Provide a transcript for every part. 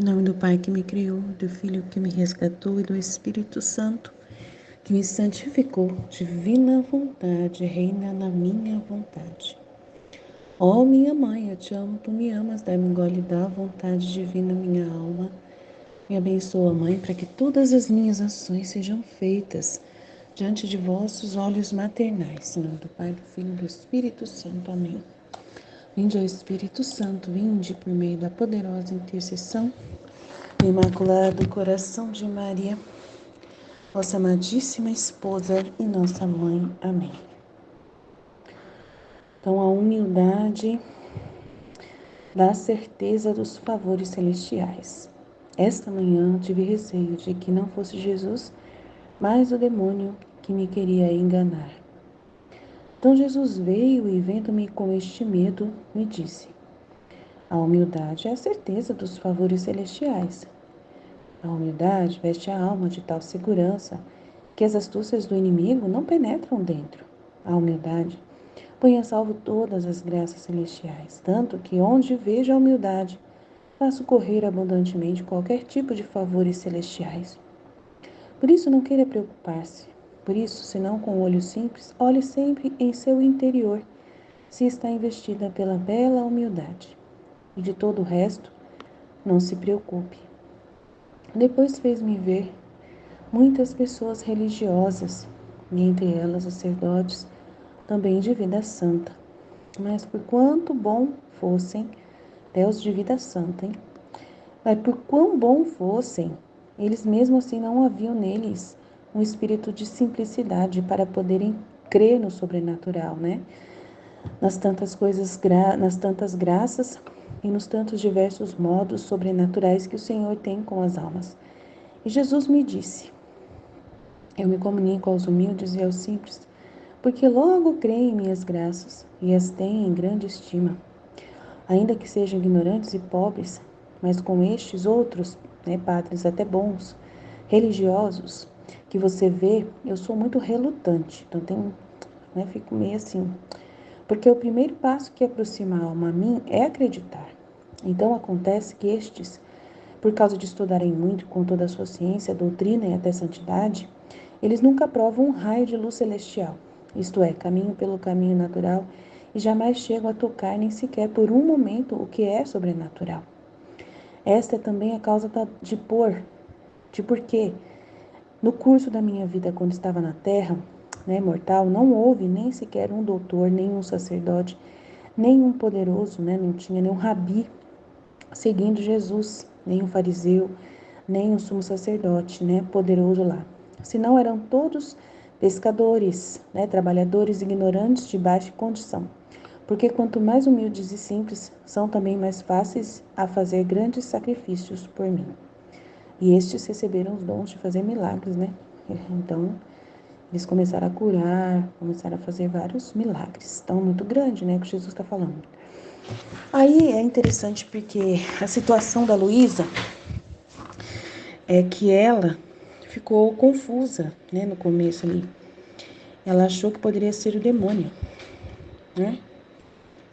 nome do Pai que me criou, do Filho que me resgatou e do Espírito Santo que me santificou. Divina vontade, reina na minha vontade. Ó minha mãe, eu te amo, tu me amas, dai-me um gole da vontade divina, minha alma. Me abençoa, Mãe, para que todas as minhas ações sejam feitas diante de vossos olhos maternais. Em nome do Pai, do Filho e do Espírito Santo. Amém. Vinde, ó Espírito Santo, vinde por meio da poderosa intercessão do Imaculado Coração de Maria, vossa amadíssima esposa e nossa mãe. Amém. Então, a humildade da certeza dos favores celestiais. Esta manhã tive receio de que não fosse Jesus, mas o demônio que me queria enganar. Então Jesus veio e, vendo-me com este medo, me disse: a humildade é a certeza dos favores celestiais. A humildade veste a alma de tal segurança que as astúcias do inimigo não penetram dentro. A humildade põe a salvo todas as graças celestiais, tanto que onde vejo a humildade, faço correr abundantemente qualquer tipo de favores celestiais. Por isso não queira preocupar-se. Por isso, se não com olhos simples, olhe sempre em seu interior, se está investida pela bela humildade. E de todo o resto, não se preocupe. Depois fez-me ver muitas pessoas religiosas, e entre elas sacerdotes, também de vida santa. Mas por quanto bom fossem, até os de vida santa, Mas por quão bom fossem, eles mesmo assim não haviam neles um espírito de simplicidade para poderem crer no sobrenatural, né? Nas tantas graças e nos tantos diversos modos sobrenaturais que o Senhor tem com as almas. E Jesus me disse: eu me comunico aos humildes e aos simples, porque logo creem em minhas graças e as têm em grande estima. Ainda que sejam ignorantes e pobres, mas com estes outros, padres até bons, religiosos, que você vê, eu sou muito relutante. Então, fico meio assim. Porque o primeiro passo que aproxima a alma a mim é acreditar. Então, acontece que estes, por causa de estudarem muito com toda a sua ciência, doutrina e até santidade, eles nunca provam um raio de luz celestial, isto é, caminho pelo caminho natural, e jamais chegam a tocar nem sequer por um momento o que é sobrenatural. Esta é também a causa de porque no curso da minha vida, quando estava na terra, mortal, não houve nem sequer um doutor, nem um sacerdote, nem um poderoso, não tinha nenhum rabi seguindo Jesus, nem um fariseu, nem um sumo sacerdote, poderoso lá. Senão eram todos pescadores, trabalhadores ignorantes de baixa condição. Porque quanto mais humildes e simples, são também mais fáceis a fazer grandes sacrifícios por mim. E estes receberam os dons de fazer milagres, Então, eles começaram a curar, começaram a fazer vários milagres. Então, muito grande, que Jesus está falando. Aí é interessante porque a situação da Luísa é que ela ficou confusa, no começo ali. Ela achou que poderia ser o demônio,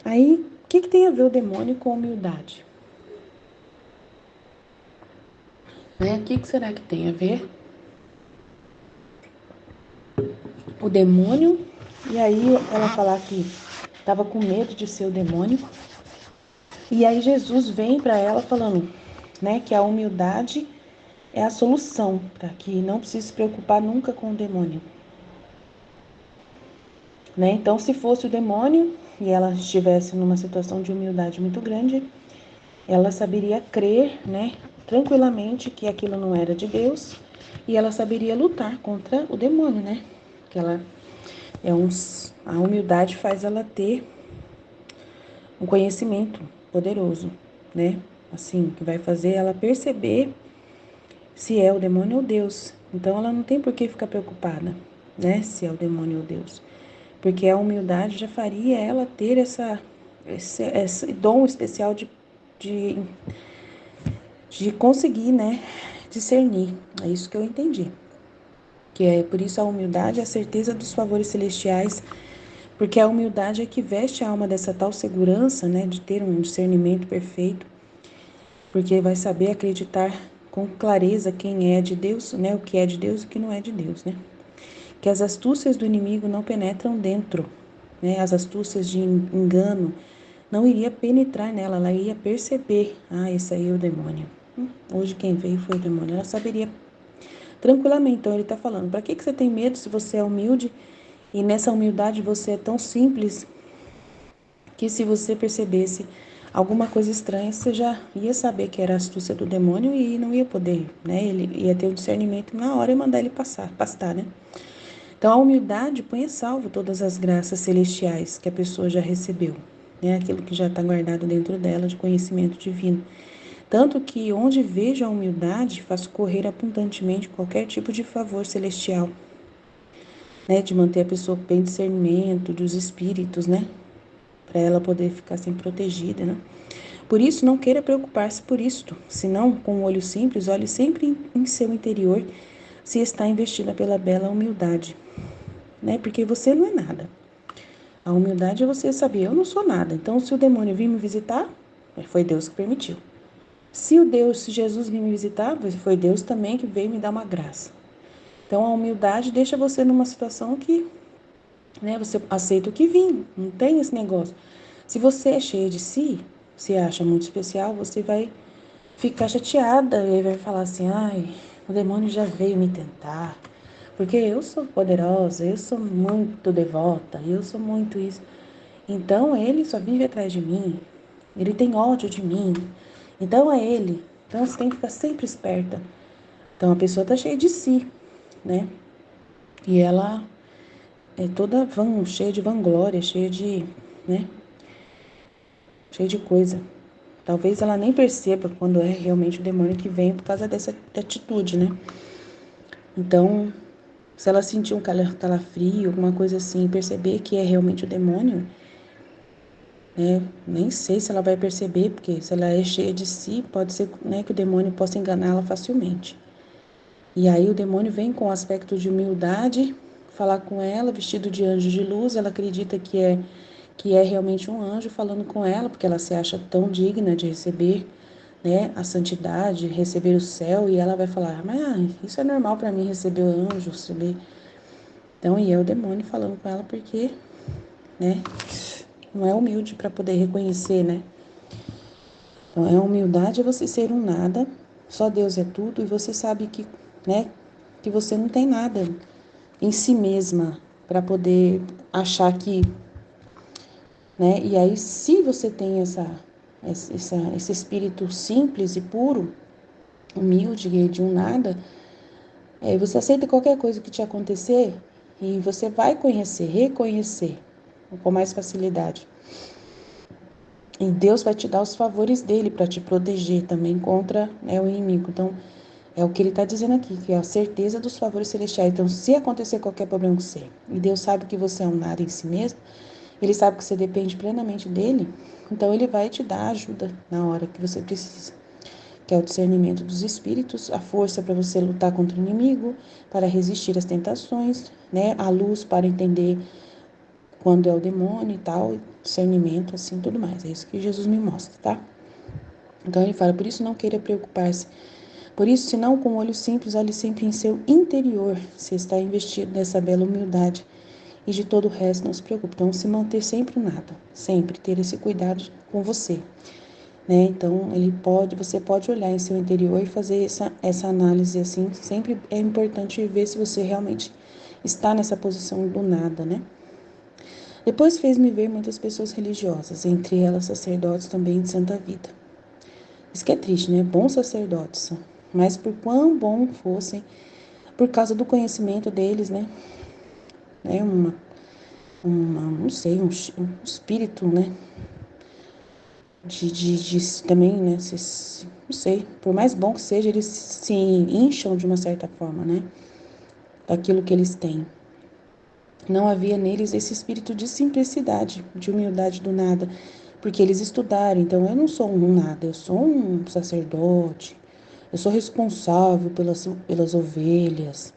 Aí, o que tem a ver o demônio com a humildade? O que será que tem a ver? O demônio, e aí ela falar que estava com medo de ser o demônio. E aí Jesus vem para ela falando, que a humildade é a solução, para que não precise se preocupar nunca com o demônio. Então, se fosse o demônio e ela estivesse numa situação de humildade muito grande, ela saberia crer, tranquilamente que aquilo não era de Deus, e ela saberia lutar contra o demônio, Que ela a humildade faz ela ter um conhecimento poderoso, Assim, que vai fazer ela perceber se é o demônio ou Deus. Então, ela não tem por que ficar preocupada, se é o demônio ou Deus. Porque a humildade já faria ela ter esse dom especial de conseguir, discernir. É isso que eu entendi. Que é por isso a humildade é a certeza dos favores celestiais, porque a humildade é que veste a alma dessa tal segurança, de ter um discernimento perfeito. porque vai saber acreditar com clareza quem é de Deus, né? O que é de Deus e o que não é de Deus, né? Que as astúcias do inimigo não penetram dentro, né? As astúcias de engano não iria penetrar nela, ela iria perceber, esse aí é o demônio. Hoje quem veio foi o demônio, ela saberia tranquilamente. Então ele está falando, para que você tem medo se você é humilde e nessa humildade você é tão simples que se você percebesse alguma coisa estranha, você já ia saber que era a astúcia do demônio e não ia poder, né? Ele ia ter o discernimento na hora e mandar ele pastar, né? Então a humildade põe a salvo todas as graças celestiais que a pessoa já recebeu, né? Aquilo que já está guardado dentro dela de conhecimento divino. Tanto que onde vejo a humildade, faço correr abundantemente qualquer tipo de favor celestial, né? De manter a pessoa com bem discernimento dos espíritos, né? Para ela poder ficar sempre protegida, né? Por isso, não queira preocupar-se por isto, senão, com o olho simples, olhe sempre em seu interior se está investida pela bela humildade, né? Porque você não é nada. A humildade é você saber, eu não sou nada. Então, se o demônio vir me visitar, foi Deus que permitiu. Se Jesus vir me visitar, foi Deus também que veio me dar uma graça. Então, a humildade deixa você numa situação que, né, você aceita o que vem, não tem esse negócio. Se você é cheia de si, se acha muito especial, você vai ficar chateada e vai falar assim, o demônio já veio me tentar, porque eu sou poderosa, eu sou muito devota, eu sou muito isso. Então ele só vive atrás de mim, ele tem ódio de mim, então é ele. Então você tem que ficar sempre esperta. Então a pessoa tá cheia de si, né? E ela é toda cheia de vanglória, cheia de, né? Cheia de coisa. Talvez ela nem perceba quando é realmente o demônio que vem por causa dessa atitude, né? Então, se ela sentir um calafrio, alguma coisa assim, perceber que é realmente o demônio, né? Nem sei se ela vai perceber, porque se ela é cheia de si, pode ser, né, que o demônio possa enganá-la facilmente. E aí o demônio vem com um aspecto de humildade, falar com ela, vestido de anjo de luz, ela acredita que é realmente um anjo falando com ela, porque ela se acha tão digna de receber, né, a santidade, receber o céu, e ela vai falar, mas isso é normal para mim, receber o anjo, receber. Então, e é o demônio falando com ela porque, né, não é humilde para poder reconhecer, né? Então, a humildade é você ser um nada, só Deus é tudo, e você sabe que, né, que você não tem nada em si mesma para poder achar que, né? E aí, se você tem esse espírito simples e puro, humilde e de um nada, você aceita qualquer coisa que te acontecer e você vai reconhecer com mais facilidade. E Deus vai te dar os favores dele para te proteger também contra, né, o inimigo. Então, é o que ele está dizendo aqui, que é a certeza dos favores celestiais. Então, se acontecer qualquer problema com você, e Deus sabe que você é um nada em si mesmo, ele sabe que você depende plenamente dele, então ele vai te dar ajuda na hora que você precisa. Que é o discernimento dos espíritos, a força para você lutar contra o inimigo, para resistir às tentações, né? A luz para entender quando é o demônio e tal, discernimento, assim, tudo mais. É isso que Jesus me mostra, tá? Então ele fala, por isso não queira preocupar-se. Por isso, se não com o olho simples, olhe sempre em seu interior, se está investido nessa bela humildade. E de todo o resto, não se preocupe. Então, se manter sempre nada, sempre ter esse cuidado com você, né? Então, você pode olhar em seu interior e fazer essa análise assim. Sempre é importante ver se você realmente está nessa posição do nada, né? Depois fez-me ver muitas pessoas religiosas, entre elas sacerdotes também de santa vida. Isso que é triste, né? Bons sacerdotes, mas por quão bom fossem, por causa do conhecimento deles, né? Não sei, um espírito, né? Também, né? Não sei, por mais bom que seja, eles se incham de uma certa forma, né? Daquilo que eles têm. Não havia neles esse espírito de simplicidade, de humildade do nada, porque eles estudaram. Então, eu não sou um nada, eu sou um sacerdote, eu sou responsável pelas ovelhas.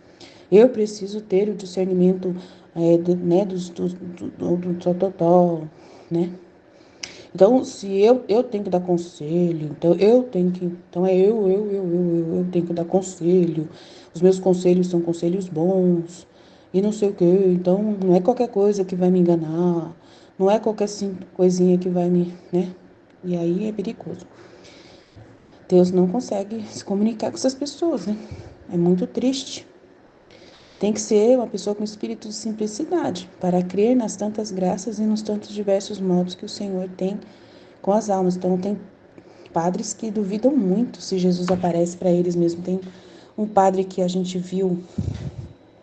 Eu preciso ter o discernimento, né, do totó, né? Então, se eu tenho que dar conselho, então eu tenho que, então é eu tenho que dar conselho. Os meus conselhos são conselhos bons e não sei o quê. Então, não é qualquer coisa que vai me enganar, não é qualquer coisinha que vai me, né? E aí é perigoso. Deus não consegue se comunicar com essas pessoas, né? É muito triste. Tem que ser uma pessoa com espírito de simplicidade para crer nas tantas graças e nos tantos diversos modos que o Senhor tem com as almas. Então, tem padres que duvidam muito se Jesus aparece para eles mesmo. Tem um padre que a gente viu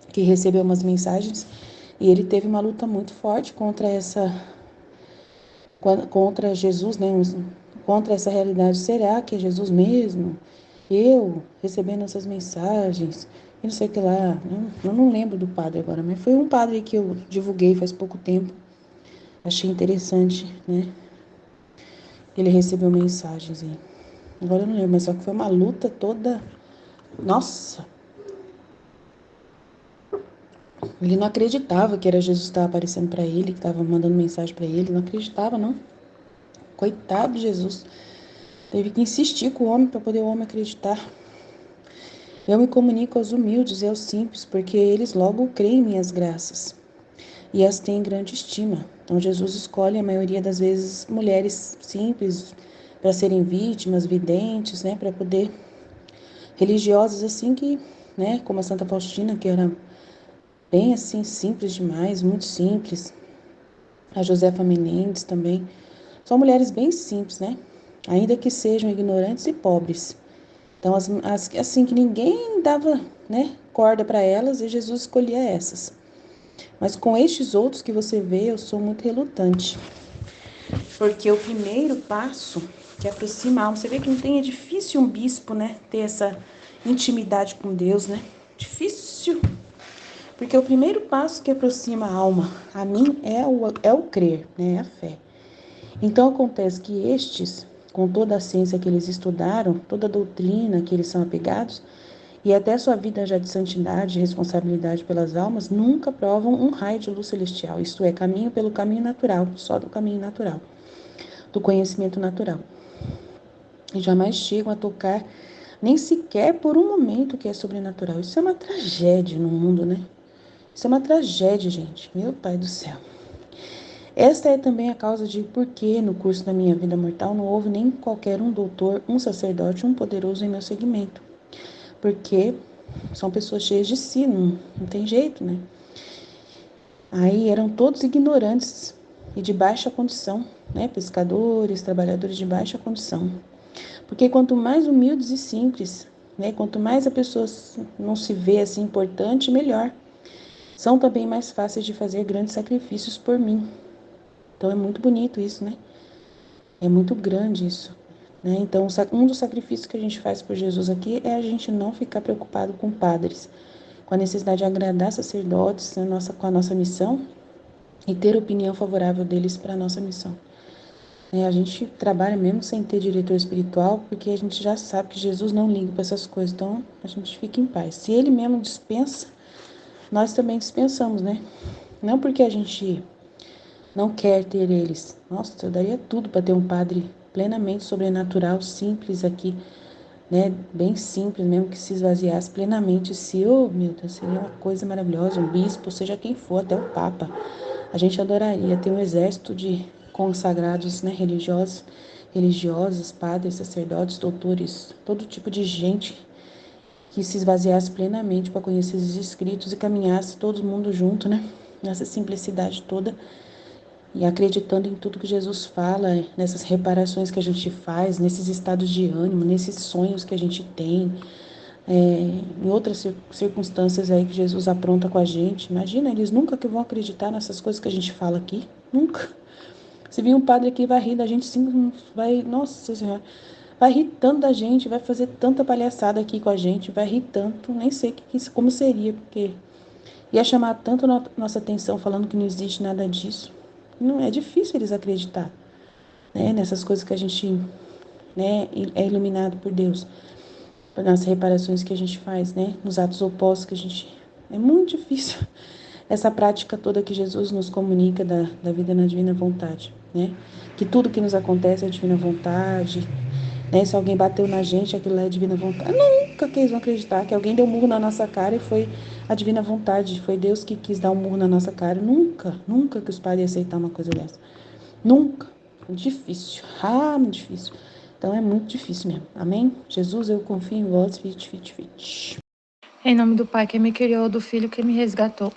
que recebeu umas mensagens e ele teve uma luta muito forte contra Jesus, né? Contra essa realidade. Será que é Jesus mesmo? Eu recebendo essas mensagens e não sei o que lá. Eu não lembro do padre agora, mas foi um padre que eu divulguei faz pouco tempo. Achei interessante, né? Ele recebeu mensagens aí. Agora eu não lembro, mas só que foi uma luta toda. Nossa, ele não acreditava que era Jesus que estava aparecendo para ele, que estava mandando mensagem para ele. Não acreditava, não. Coitado de Jesus. Teve que insistir com o homem para poder o homem acreditar. Eu me comunico aos humildes e aos simples, porque eles logo creem em minhas graças e as têm em grande estima. Então Jesus escolhe a maioria das vezes mulheres simples para serem vítimas, videntes, né, para poder religiosas assim que, né, como a Santa Faustina, que era bem assim simples demais, muito simples. A Josefa Menendez também. São mulheres bem simples, né? Ainda que sejam ignorantes e pobres. Então, assim, que ninguém dava, né, corda para elas e Jesus escolhia essas. Mas com estes outros que você vê, eu sou muito relutante. Porque o primeiro passo que aproxima a alma, você vê que não tem, é difícil um bispo, né, ter essa intimidade com Deus, né? Difícil. Porque o primeiro passo que aproxima a alma a mim é o crer, né, é a fé. Então acontece que estes, com toda a ciência que eles estudaram, toda a doutrina que eles são apegados, e até sua vida já de santidade e responsabilidade pelas almas, nunca provam um raio de luz celestial, isto é, caminho pelo caminho natural, só do caminho natural, do conhecimento natural. E jamais chegam a tocar nem sequer por um momento que é sobrenatural. Isso é uma tragédia no mundo, né? Isso é uma tragédia, gente. Meu Pai do céu. Esta é também a causa de por que, no curso da minha vida mortal, não houve nem qualquer um doutor, um sacerdote, um poderoso em meu segmento. Porque são pessoas cheias de si, não tem jeito, né? Aí eram todos ignorantes e de baixa condição, né? Pescadores, trabalhadores de baixa condição. Porque quanto mais humildes e simples, né? Quanto mais a pessoa não se vê assim importante, melhor. São também mais fáceis de fazer grandes sacrifícios por mim. Então é muito bonito isso, né? É muito grande isso, né? Então, um dos sacrifícios que a gente faz por Jesus aqui é a gente não ficar preocupado com padres, com a necessidade de agradar sacerdotes com a nossa missão e ter opinião favorável deles para a nossa missão. A gente trabalha mesmo sem ter diretor espiritual, porque a gente já sabe que Jesus não liga para essas coisas, então a gente fica em paz. Se ele mesmo dispensa, nós também dispensamos, né? Não porque a gente não quer ter eles. Nossa, eu daria tudo para ter um padre plenamente sobrenatural, simples aqui, né? Bem simples mesmo, que se esvaziasse plenamente. Se, oh, meu Deus, seria uma coisa maravilhosa, um bispo, seja quem for, até o Papa. A gente adoraria ter um exército de consagrados, né, religiosos, padres, sacerdotes, doutores, todo tipo de gente que se esvaziasse plenamente para conhecer os escritos e caminhasse todo mundo junto, né? Nessa simplicidade toda e acreditando em tudo que Jesus fala, nessas reparações que a gente faz, nesses estados de ânimo, nesses sonhos que a gente tem, em outras circunstâncias aí que Jesus apronta com a gente. Imagina, eles nunca que vão acreditar nessas coisas que a gente fala aqui. Nunca. Se vir um padre aqui, vai rir da gente, sim, vai, nossa Senhora, vai rir tanto da gente, vai fazer tanta palhaçada aqui com a gente, vai rir tanto, nem sei como seria, porque ia chamar tanto nossa atenção falando que não existe nada disso. Não é difícil eles acreditar, né, nessas coisas que a gente, né, é iluminado por Deus, nas reparações que a gente faz, né, nos atos opostos que a gente... É muito difícil essa prática toda que Jesus nos comunica da vida na divina vontade. né? Que tudo que nos acontece é divina vontade, né? Se alguém bateu na gente, aquilo é divina vontade. Nunca que eles vão acreditar que alguém deu um murro na nossa cara e foi a divina vontade, foi Deus que quis dar um murro na nossa cara. Nunca, nunca que os pais iam aceitar uma coisa dessa. Nunca. Muito difícil. Muito difícil. Então é muito difícil mesmo. Amém? Jesus, eu confio em vós. Fit. Em nome do Pai que me criou, do Filho que me resgatou,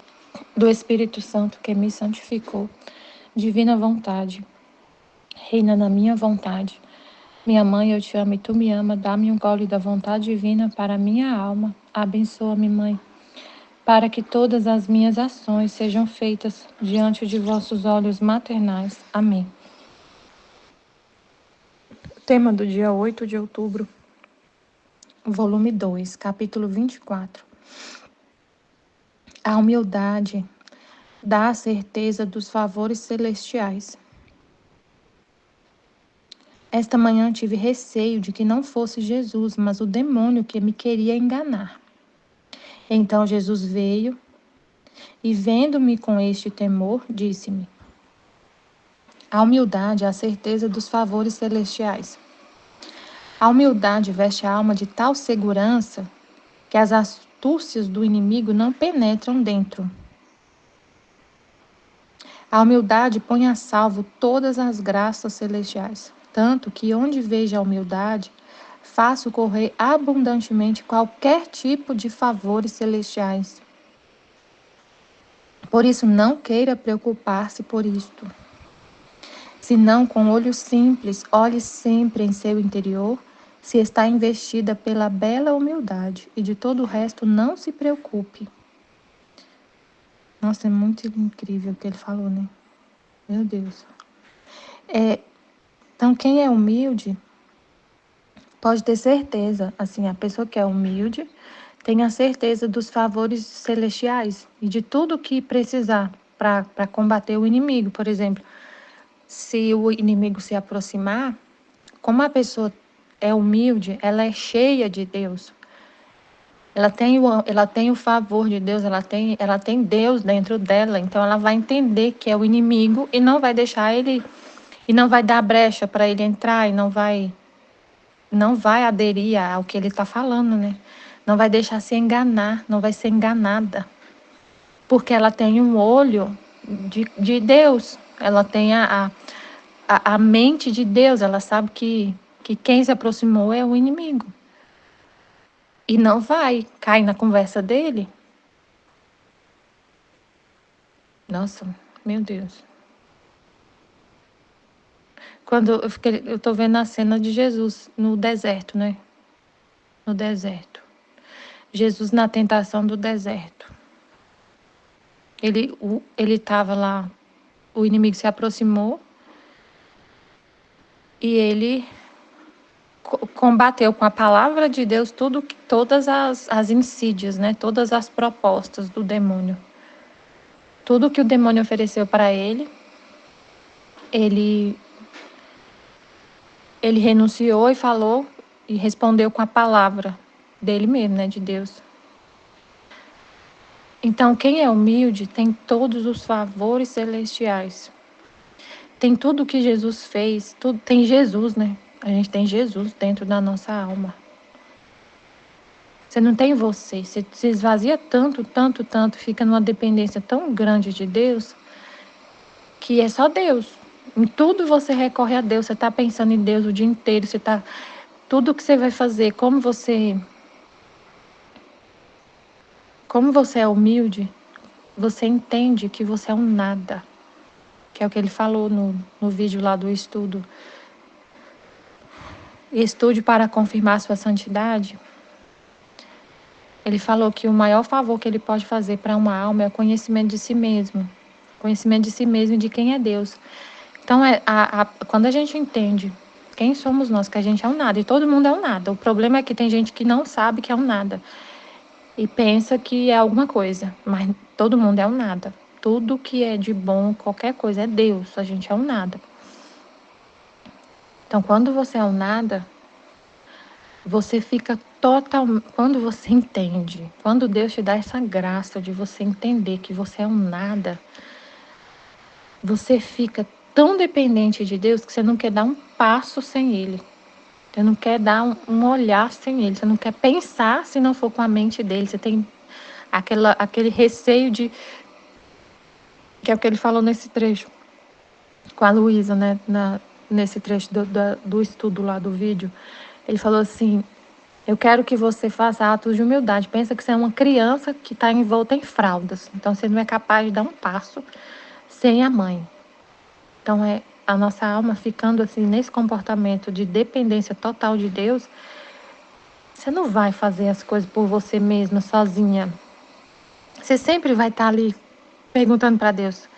do Espírito Santo que me santificou. Divina vontade, reina na minha vontade. Minha mãe, eu te amo e tu me ama. Dá-me um gole da vontade divina para a minha alma. Abençoa-me, Mãe, para que todas as minhas ações sejam feitas diante de vossos olhos maternais. Amém. Tema do dia 8 de outubro, volume 2, capítulo 24. A humildade dá a certeza dos favores celestiais. Esta manhã tive receio de que não fosse Jesus, mas o demônio que me queria enganar. Então Jesus veio e, vendo-me com este temor, disse-me: a humildade é a certeza dos favores celestiais. A humildade veste a alma de tal segurança que as astúcias do inimigo não penetram dentro. A humildade põe a salvo todas as graças celestiais, tanto que onde vejo a humildade, faço correr abundantemente qualquer tipo de favores celestiais. Por isso, não queira preocupar-se por isto. Senão, com olhos simples, olhe sempre em seu interior, se está investida pela bela humildade, e de todo o resto não se preocupe. Nossa, é muito incrível o que ele falou, né? Meu Deus. Então, quem é humilde pode ter certeza, assim, a pessoa que é humilde tem a certeza dos favores celestiais e de tudo que precisar para combater o inimigo. Por exemplo, se o inimigo se aproximar, como a pessoa é humilde, ela é cheia de Deus. Ela tem o favor de Deus, ela tem Deus dentro dela, então ela vai entender que é o inimigo e não vai deixar ele, e não vai dar brecha para ele entrar, e não vai aderir ao que ele está falando, né? Não vai deixar se enganar, não vai ser enganada. Porque ela tem um olho de Deus, ela tem a mente de Deus, ela sabe que quem se aproximou é o inimigo. E não vai cair na conversa dele. Nossa, meu Deus. Quando eu tô vendo a cena de Jesus no deserto, né? No deserto. Jesus na tentação do deserto. Ele estava lá, o inimigo se aproximou e ele combateu com a palavra de Deus todas as insídias, né? Todas as propostas do demônio. Tudo que o demônio ofereceu para ele renunciou e falou e respondeu com a palavra dele mesmo, né? De Deus. Então, quem é humilde tem todos os favores celestiais. Tem tudo que Jesus fez, tudo tem Jesus, né? A gente tem Jesus dentro da nossa alma. Você não tem você se esvazia tanto, fica numa dependência tão grande de Deus, que é só Deus. Em tudo você recorre a Deus, você está pensando em Deus o dia inteiro, tudo que você vai fazer, como você é humilde, você entende que você é um nada, que é o que ele falou no vídeo lá do estudo. Estude para confirmar sua santidade. Ele falou que o maior favor que ele pode fazer para uma alma é o conhecimento de si mesmo. Conhecimento de si mesmo e de quem é Deus. Então, quando a gente entende quem somos nós, que a gente é um nada, e todo mundo é um nada. O problema é que tem gente que não sabe que é um nada e pensa que é alguma coisa, mas todo mundo é um nada. Tudo que é de bom, qualquer coisa, é Deus. A gente é um nada. Então, quando você é um nada, você fica quando você entende, quando Deus te dá essa graça de você entender que você é um nada, você fica tão dependente de Deus que você não quer dar um passo sem Ele. Você não quer dar um olhar sem Ele. Você não quer pensar se não for com a mente dele. Você tem aquele receio de... Que é o que ele falou nesse trecho com a Luísa, né? Nesse trecho do estudo lá do vídeo. Ele falou assim: eu quero que você faça atos de humildade. Pensa que você é uma criança que está envolta em fraldas. Então, você não é capaz de dar um passo sem a mãe. Então, a nossa alma ficando assim, nesse comportamento de dependência total de Deus, você não vai fazer as coisas por você mesma, sozinha. Você sempre vai estar ali perguntando para Deus.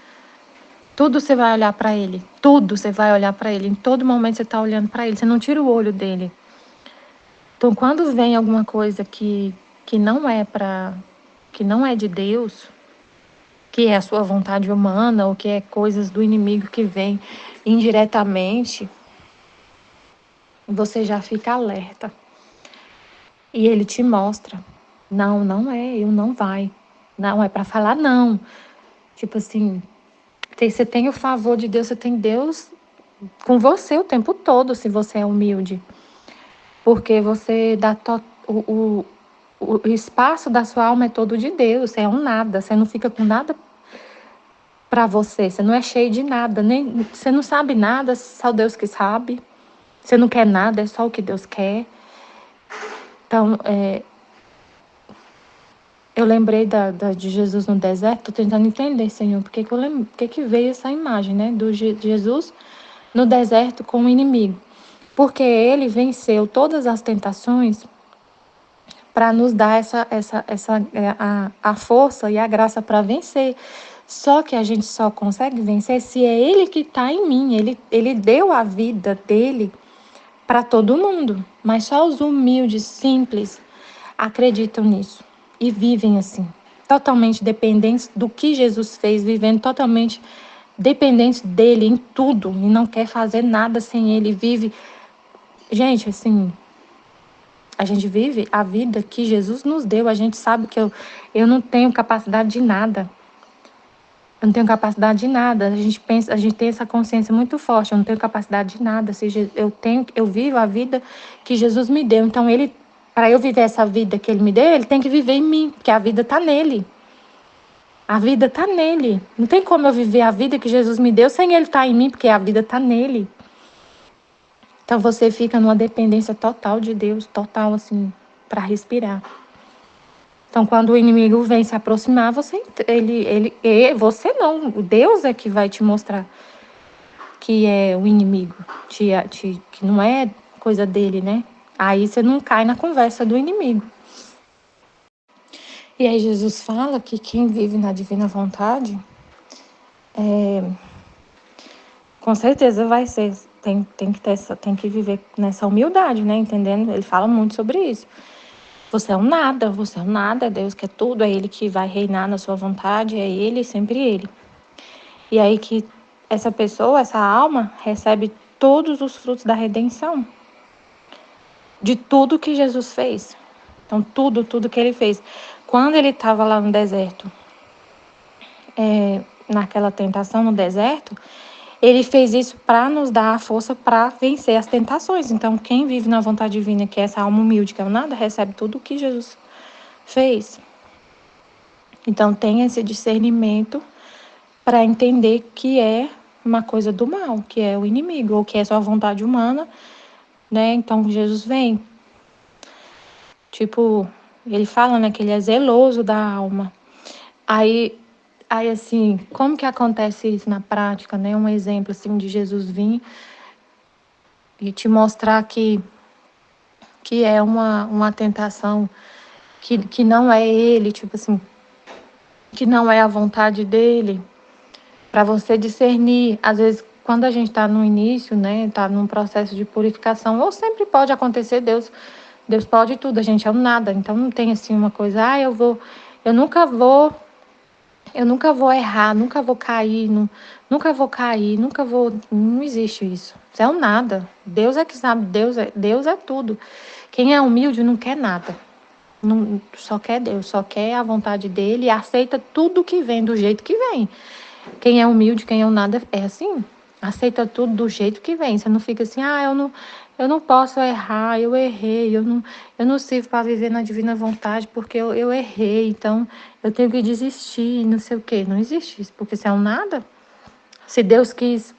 Tudo você vai olhar para Ele. Tudo você vai olhar para Ele. Em todo momento você está olhando para Ele. Você não tira o olho dele. Então, quando vem alguma coisa que não é de Deus, que é a sua vontade humana, ou que é coisas do inimigo que vem indiretamente, você já fica alerta. E ele te mostra. Não, não é, eu não vai. Não, é para falar não. Tipo assim, você tem o favor de Deus, você tem Deus com você o tempo todo, se você é humilde. Porque você dá o espaço da sua alma é todo de Deus, é um nada, você não fica com nada para você, você não é cheio de nada, nem você não sabe nada, só Deus que sabe. Você não quer nada, é só o que Deus quer. Então, eu lembrei de Jesus no deserto, tô tentando entender, Senhor, por que veio essa imagem, né, de Jesus no deserto com o inimigo. Porque ele venceu todas as tentações para nos dar a força e a graça para vencer. Só que a gente só consegue vencer se é Ele que está em mim. Ele deu a vida dele para todo mundo, mas só os humildes, simples, acreditam nisso e vivem assim, totalmente dependentes do que Jesus fez, vivendo totalmente dependentes dele em tudo e não quer fazer nada sem ele. Vive, gente, assim, a gente vive a vida que Jesus nos deu. A gente sabe que eu não tenho capacidade de nada. Eu não tenho capacidade de nada. A gente tem essa consciência muito forte. Eu não tenho capacidade de nada. Eu vivo a vida que Jesus me deu. Então, para eu viver essa vida que ele me deu, ele tem que viver em mim, porque a vida está nele. A vida está nele. Não tem como eu viver a vida que Jesus me deu sem ele estar em mim, porque a vida está nele. Então, você fica numa dependência total de Deus, total, assim, para respirar. Então, quando o inimigo vem se aproximar, você não, Deus é que vai te mostrar que é o inimigo, que não é coisa dele, né? Aí você não cai na conversa do inimigo. E aí Jesus fala que quem vive na divina vontade, com certeza vai ser, tem que viver nessa humildade, né? Entendendo? Ele fala muito sobre isso. Você é um nada, é Deus que é tudo, é Ele que vai reinar na sua vontade, é Ele, sempre Ele. E aí que essa pessoa, essa alma, recebe todos os frutos da redenção, de tudo que Jesus fez. Então, tudo que Ele fez. Quando Ele estava lá no deserto, naquela tentação no deserto, Ele fez isso para nos dar a força para vencer as tentações. Então, quem vive na vontade divina, que é essa alma humilde, que é o nada, recebe tudo o que Jesus fez. Então, tem esse discernimento para entender que é uma coisa do mal, que é o inimigo, ou que é só a vontade humana, né? Então, Jesus vem. Tipo, ele fala, né, que ele é zeloso da alma. Aí assim, como que acontece isso na prática, né? Um exemplo, assim, de Jesus vir e te mostrar que é uma tentação, que não é ele, tipo assim, que não é a vontade dele, para você discernir. Às vezes, quando a gente está no início, né, está num processo de purificação, ou sempre pode acontecer, Deus pode tudo, a gente é um nada. Então, não tem assim uma coisa, eu nunca vou errar, nunca vou cair, não existe isso. Isso é um nada. Deus é que sabe, Deus é tudo. Quem é humilde não quer nada. Não, só quer Deus, só quer a vontade dele e aceita tudo que vem do jeito que vem. Quem é humilde, quem é o nada, é assim. Aceita tudo do jeito que vem. Você não fica assim, eu não posso errar, eu errei, eu não sirvo para viver na divina vontade porque eu errei, então eu tenho que desistir, não sei o quê. Não existe isso, porque você é um nada. Se Deus quis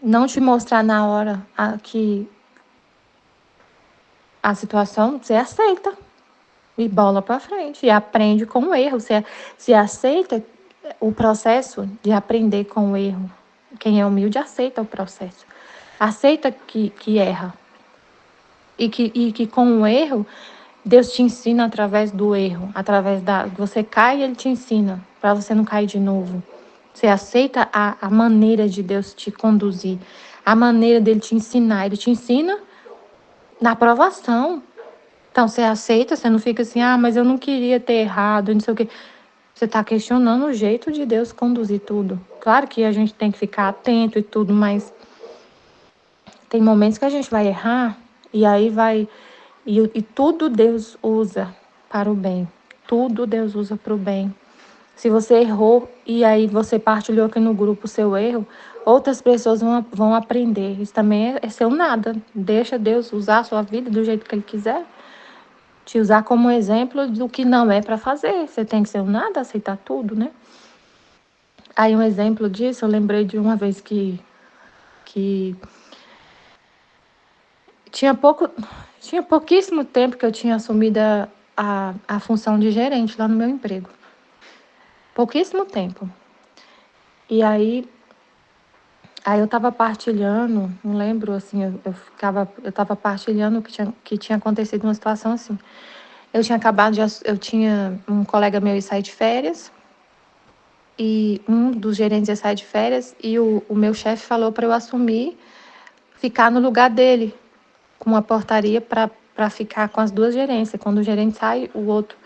não te mostrar na hora que a situação, você aceita e bola para frente e aprende com o erro. Você aceita o processo de aprender com o erro. Quem é humilde aceita o processo. Aceita que erra. E que com o erro, Deus te ensina através do erro. Através da. Você cai e Ele te ensina, para você não cair de novo. Você aceita a maneira de Deus te conduzir, a maneira dele te ensinar. Ele te ensina na aprovação. Então você aceita, você não fica assim, mas eu não queria ter errado, não sei o quê. Você está questionando o jeito de Deus conduzir tudo. Claro que a gente tem que ficar atento e tudo, mas tem momentos que a gente vai errar e aí vai. E tudo Deus usa para o bem. Tudo Deus usa para o bem. Se você errou e aí você partilhou aqui no grupo o seu erro, outras pessoas vão aprender. Isso também é seu nada. Deixa Deus usar a sua vida do jeito que Ele quiser. Te usar como exemplo do que não é para fazer. Você tem que ser um nada, aceitar tudo, né? Aí um exemplo disso, eu lembrei de uma vez que tinha pouquíssimo tempo que eu tinha assumido a função de gerente lá no meu emprego. Pouquíssimo tempo. E aí eu estava partilhando, não lembro, assim, eu estava partilhando que tinha acontecido uma situação assim. Eu tinha um colega meu ia sair de férias, e um dos gerentes ia sair de férias, e o meu chefe falou para eu assumir, ficar no lugar dele, com uma portaria para ficar com as duas gerências. Quando o gerente sai, o outro,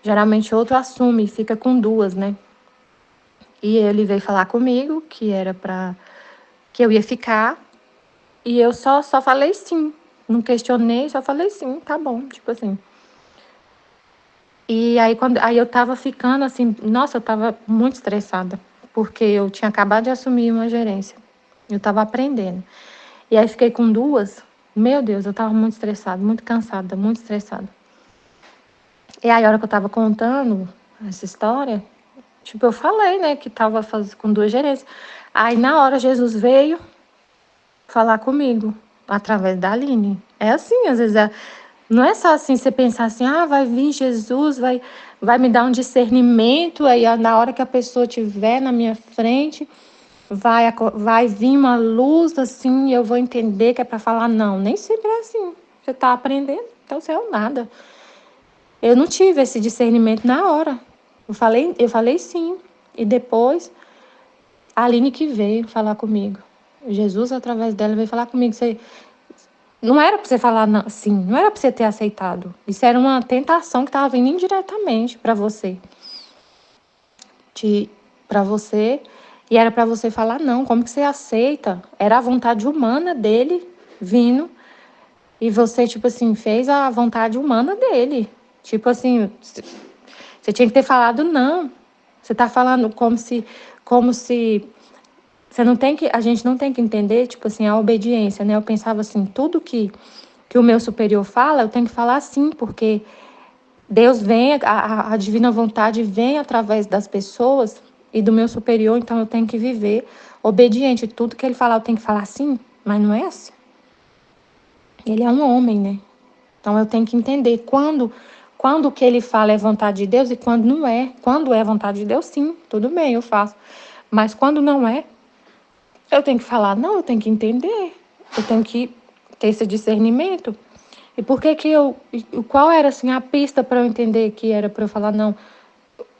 geralmente o outro assume, fica com duas, né? E ele veio falar comigo que era que eu ia ficar, e eu só falei sim. Não questionei, só falei sim, tá bom, tipo assim. E aí eu tava ficando assim, nossa, eu tava muito estressada, porque eu tinha acabado de assumir uma gerência. Eu tava aprendendo. E aí fiquei com duas. Meu Deus, eu tava muito estressada, muito cansada, muito estressada. E aí a hora que eu tava contando essa história, tipo, eu falei, né, que tava com duas gerências. Aí na hora Jesus veio falar comigo, através da Aline. É assim, às vezes, não é só assim você pensar assim, vai vir Jesus, vai me dar um discernimento, aí na hora que a pessoa estiver na minha frente, vai vir uma luz assim, e eu vou entender que é para falar. Não, nem sempre é assim. Você está aprendendo, então você é um nada. Eu não tive esse discernimento na hora. Eu falei sim. E depois, a Aline que veio falar comigo. Jesus, através dela, veio falar comigo. Não era para você falar sim, não era para você ter aceitado. Isso era uma tentação que estava vindo indiretamente para você. Para você. E era para você falar não. Como que você aceita? Era a vontade humana dele vindo. E você, tipo assim, fez a vontade humana dele. Tipo assim, você tinha que ter falado não. Você está falando como se você não tem que, a gente não tem que entender, tipo assim, a obediência, né? Eu pensava assim, tudo que o meu superior fala, eu tenho que falar sim, porque Deus vem, a divina vontade vem através das pessoas e do meu superior, então eu tenho que viver obediente. Tudo que ele falar, eu tenho que falar sim, mas não é assim. Ele é um homem, né? Então eu tenho que entender quando o que ele fala é vontade de Deus e quando não é. Quando é vontade de Deus, sim, tudo bem, eu faço. Mas quando não é, eu tenho que falar, não, eu tenho que entender. Eu tenho que ter esse discernimento. E por que qual era assim a pista para eu entender que era para eu falar não?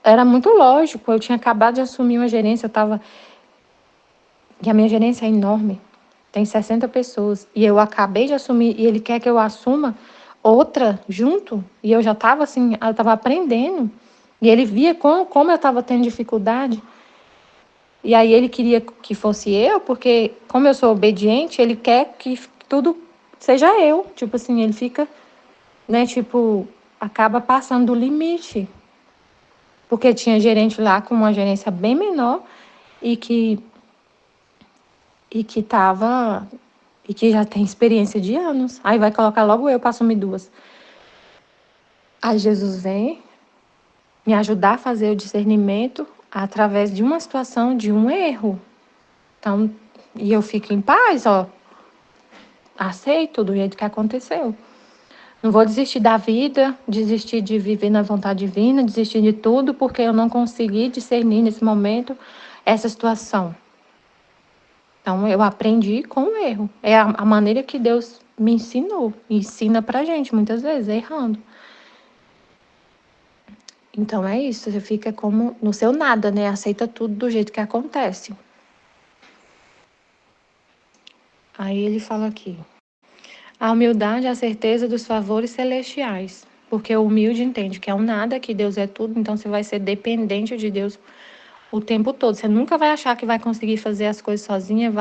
Era muito lógico, eu tinha acabado de assumir uma gerência, e a minha gerência é enorme. Tem 60 pessoas e eu acabei de assumir e ele quer que eu assuma outra junto, e eu já estava assim, eu estava aprendendo. E ele via como eu estava tendo dificuldade. E aí ele queria que fosse eu, porque como eu sou obediente, ele quer que tudo seja eu. Tipo assim, ele fica, né, tipo, acaba passando do limite. Porque tinha gerente lá com uma gerência bem menor e que e que já tem experiência de anos. Aí vai colocar logo eu para assumir 2. Aí Jesus vem me ajudar a fazer o discernimento através de uma situação, de um erro. Então, e eu fico em paz, ó. Aceito do jeito que aconteceu. Não vou desistir da vida, desistir de viver na vontade divina, desistir de tudo, porque eu não consegui discernir nesse momento essa situação. Então, eu aprendi com o erro. É a maneira que Deus me ensinou. E ensina pra gente, muitas vezes, errando. Então, é isso. Você fica como no seu nada, né? Aceita tudo do jeito que acontece. Aí ele fala aqui. A humildade é a certeza dos favores celestiais. Porque o humilde entende que é um nada, que Deus é tudo. Então, você vai ser dependente de Deus o tempo todo. Você nunca vai achar que vai conseguir fazer as coisas sozinha,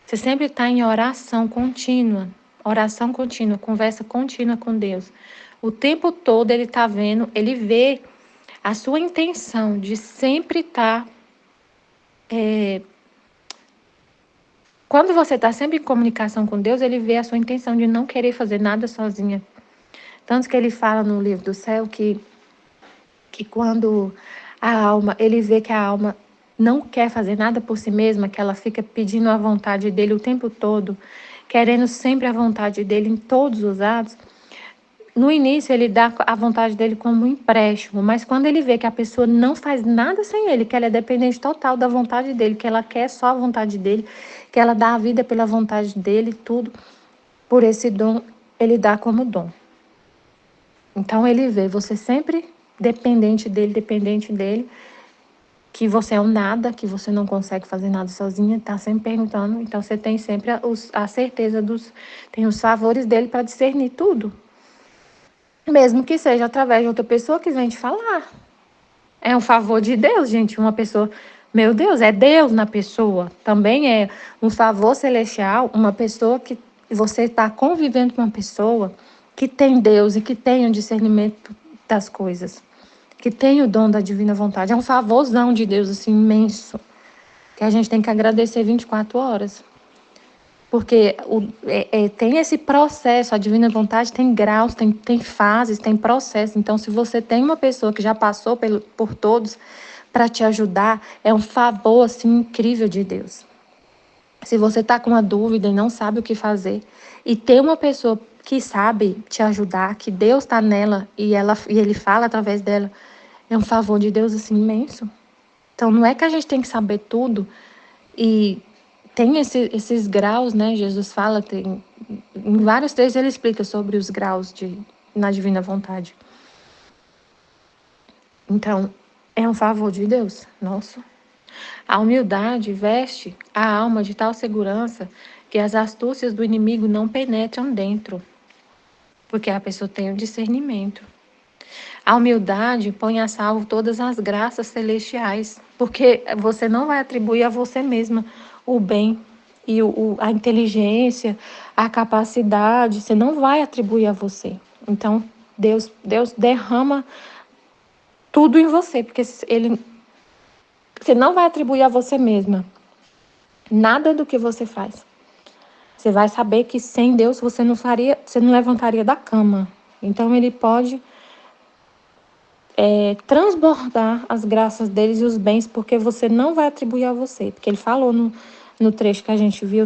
Você sempre está em oração contínua, conversa contínua com Deus. O tempo todo ele está vendo, ele vê a sua intenção de sempre estar. Quando você está sempre em comunicação com Deus, ele vê a sua intenção de não querer fazer nada sozinha. Tanto que ele fala no livro do céu que quando ele vê que a alma não quer fazer nada por si mesma, que ela fica pedindo a vontade dele o tempo todo, querendo sempre a vontade dele em todos os atos. No início, ele dá a vontade dele como um empréstimo, mas quando ele vê que a pessoa não faz nada sem ele, que ela é dependente total da vontade dele, que ela quer só a vontade dele, que ela dá a vida pela vontade dele, tudo por esse dom, ele dá como dom. Então, ele vê você sempre dependente dele, que você é um nada, que você não consegue fazer nada sozinha, está sempre perguntando. Então, você tem sempre a certeza tem os favores dele para discernir tudo. Mesmo que seja através de outra pessoa que vem te falar. É um favor de Deus, gente. Uma pessoa, meu Deus, é Deus na pessoa. Também é um favor celestial, uma pessoa que você está convivendo com uma pessoa que tem Deus e que tem o discernimento das coisas, que tem o dom da divina vontade. É um favorzão de Deus, assim, imenso, que a gente tem que agradecer 24 horas. Porque tem esse processo, a divina vontade tem graus, tem fases, tem processo. Então, se você tem uma pessoa que já passou por todos para te ajudar, é um favor assim, incrível de Deus. Se você está com uma dúvida e não sabe o que fazer, e tem uma pessoa que sabe te ajudar, que Deus está nela e ele fala através dela, é um favor de Deus assim, imenso. Então, não é que a gente tem que saber tudo e tem esses graus, né? Jesus fala, em vários textos ele explica sobre os graus na divina vontade. Então, é um favor de Deus, nosso. A humildade veste a alma de tal segurança que as astúcias do inimigo não penetram dentro, porque a pessoa tem o discernimento. A humildade põe a salvo todas as graças celestiais, porque você não vai atribuir a você mesma o bem e a inteligência, a capacidade, você não vai atribuir a você. Então, Deus derrama tudo em você, porque você não vai atribuir a você mesma nada do que você faz. Você vai saber que sem Deus você não levantaria da cama. Então, ele pode transbordar as graças deles e os bens, porque você não vai atribuir a você. Porque ele falou no trecho que a gente viu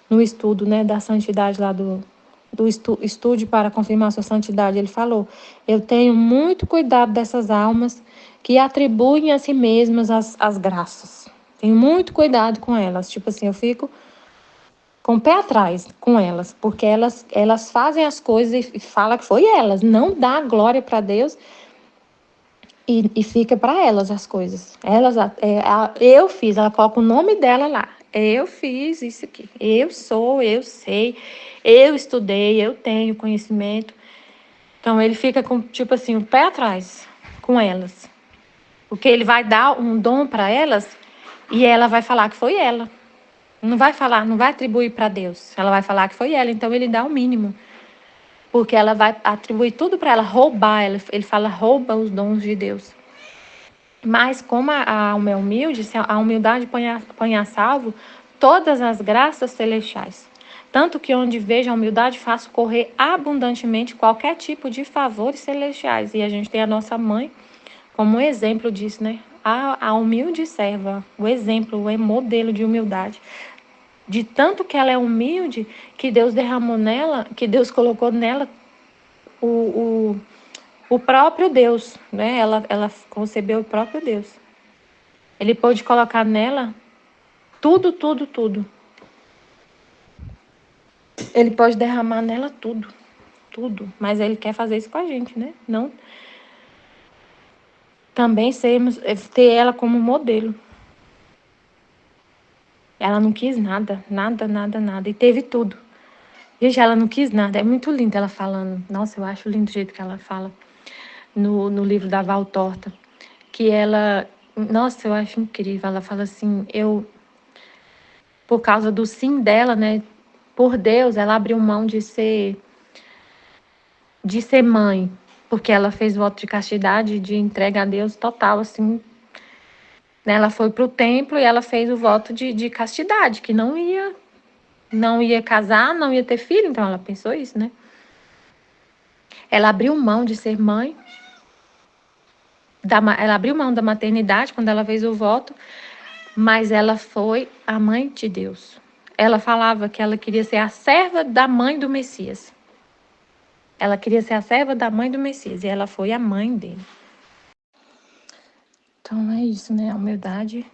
no estudo, né, da santidade lá do estude para confirmar sua santidade. Ele falou, eu tenho muito cuidado dessas almas que atribuem a si mesmas as graças. Tenho muito cuidado com elas. Tipo assim, eu fico com o pé atrás com elas, porque elas fazem as coisas e falam que foi elas. Não dá glória para Deus e fica para elas as coisas. Eu fiz, ela coloca o nome dela lá. Eu fiz isso aqui. Eu sei, eu estudei, eu tenho conhecimento. Então ele fica com, tipo assim, o pé atrás com elas. Porque ele vai dar um dom para elas e ela vai falar que foi ela. Não vai atribuir para Deus. Ela vai falar que foi ela, então ele dá o mínimo. Porque ela vai atribuir tudo para ela, roubar. Ele fala, rouba os dons de Deus. Mas como a alma é humilde, a humildade põe a salvo todas as graças celestiais. Tanto que onde vejo a humildade, faço correr abundantemente qualquer tipo de favores celestiais. E a gente tem a nossa mãe como exemplo disso, né? A humilde serva, o exemplo, o modelo de humildade. De tanto que ela é humilde, que Deus derramou nela, que Deus colocou nela o próprio Deus, né? Ela concebeu o próprio Deus. Ele pôde colocar nela tudo, tudo, tudo. Ele pode derramar nela tudo, tudo. Mas ele quer fazer isso com a gente, né? Não também ter ela como modelo. Ela não quis nada, nada, nada, nada. E teve tudo. Gente, ela não quis nada. É muito lindo ela falando. Nossa, eu acho lindo o jeito que ela fala no livro da Val Torta. Que ela... Nossa, eu acho incrível. Ela fala assim, por causa do sim dela, né? Por Deus, ela abriu mão de ser mãe. Porque ela fez voto de castidade, de entrega a Deus total, assim. Né? Ela foi para o templo e ela fez o voto de castidade, que não ia casar, não ia ter filho. Então ela pensou isso, né? Ela abriu mão de ser mãe, ela abriu mão da maternidade quando ela fez o voto, mas ela foi a mãe de Deus. Ela falava que ela queria ser a serva da mãe do Messias. Ela queria ser a serva da mãe do Messias, e ela foi a mãe dele. Então é isso, né? A humildade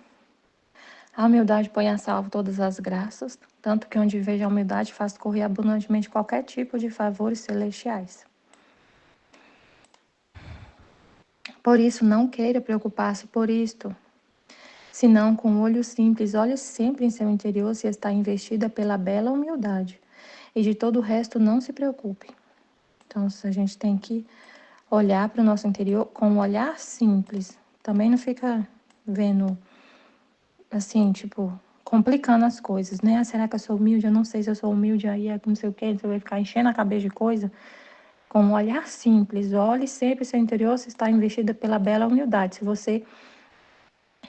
põe a salvo todas as graças, tanto que onde vejo a humildade faz correr abundantemente qualquer tipo de favores celestiais. Por isso, não queira preocupar-se por isto, senão com o olho simples, olhe sempre em seu interior se está investida pela bela humildade. E de todo o resto, não se preocupe. Então, a gente tem que olhar para o nosso interior com um olhar simples. Também não fica vendo, assim, tipo, complicando as coisas, né? Ah, será que eu sou humilde? Eu não sei se eu sou humilde, aí é não sei o quê, você vai ficar enchendo a cabeça de coisa. Com um olhar simples, olhe sempre seu interior se está investida pela bela humildade. Se você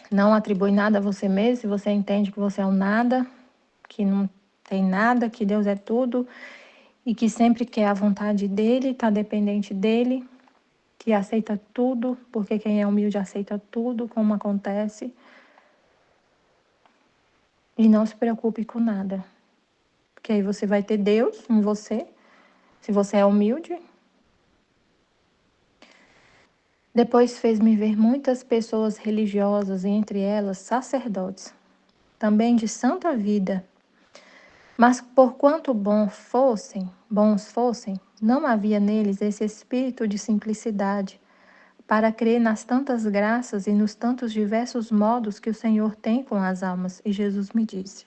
não atribui nada a você mesmo, se você entende que você é um nada, que não tem nada, que Deus é tudo e que sempre quer a vontade dele, está dependente dele, que aceita tudo, porque quem é humilde aceita tudo, como acontece. E não se preocupe com nada, porque aí você vai ter Deus em você, se você é humilde. Depois fez-me ver muitas pessoas religiosas, e entre elas sacerdotes, também de santa vida. Mas porquanto bons fossem, não havia neles esse espírito de simplicidade, para crer nas tantas graças e nos tantos diversos modos que o Senhor tem com as almas. E Jesus me disse.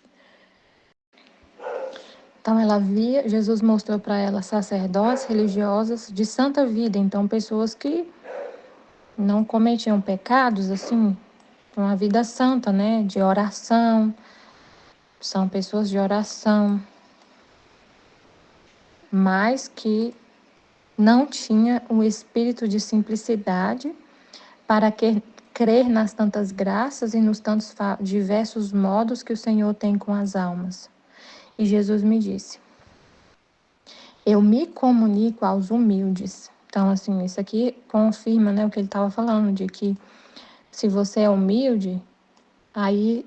Então Jesus mostrou para ela sacerdotes religiosas de santa vida, então pessoas que não cometiam pecados, assim, uma vida santa, né, de oração, são pessoas de oração, mas que não tinha o espírito de simplicidade para crer nas tantas graças e nos tantos diversos modos que o Senhor tem com as almas. E Jesus me disse, eu me comunico aos humildes. Então, assim, isso aqui confirma, né, o que ele estava falando, de que se você é humilde, aí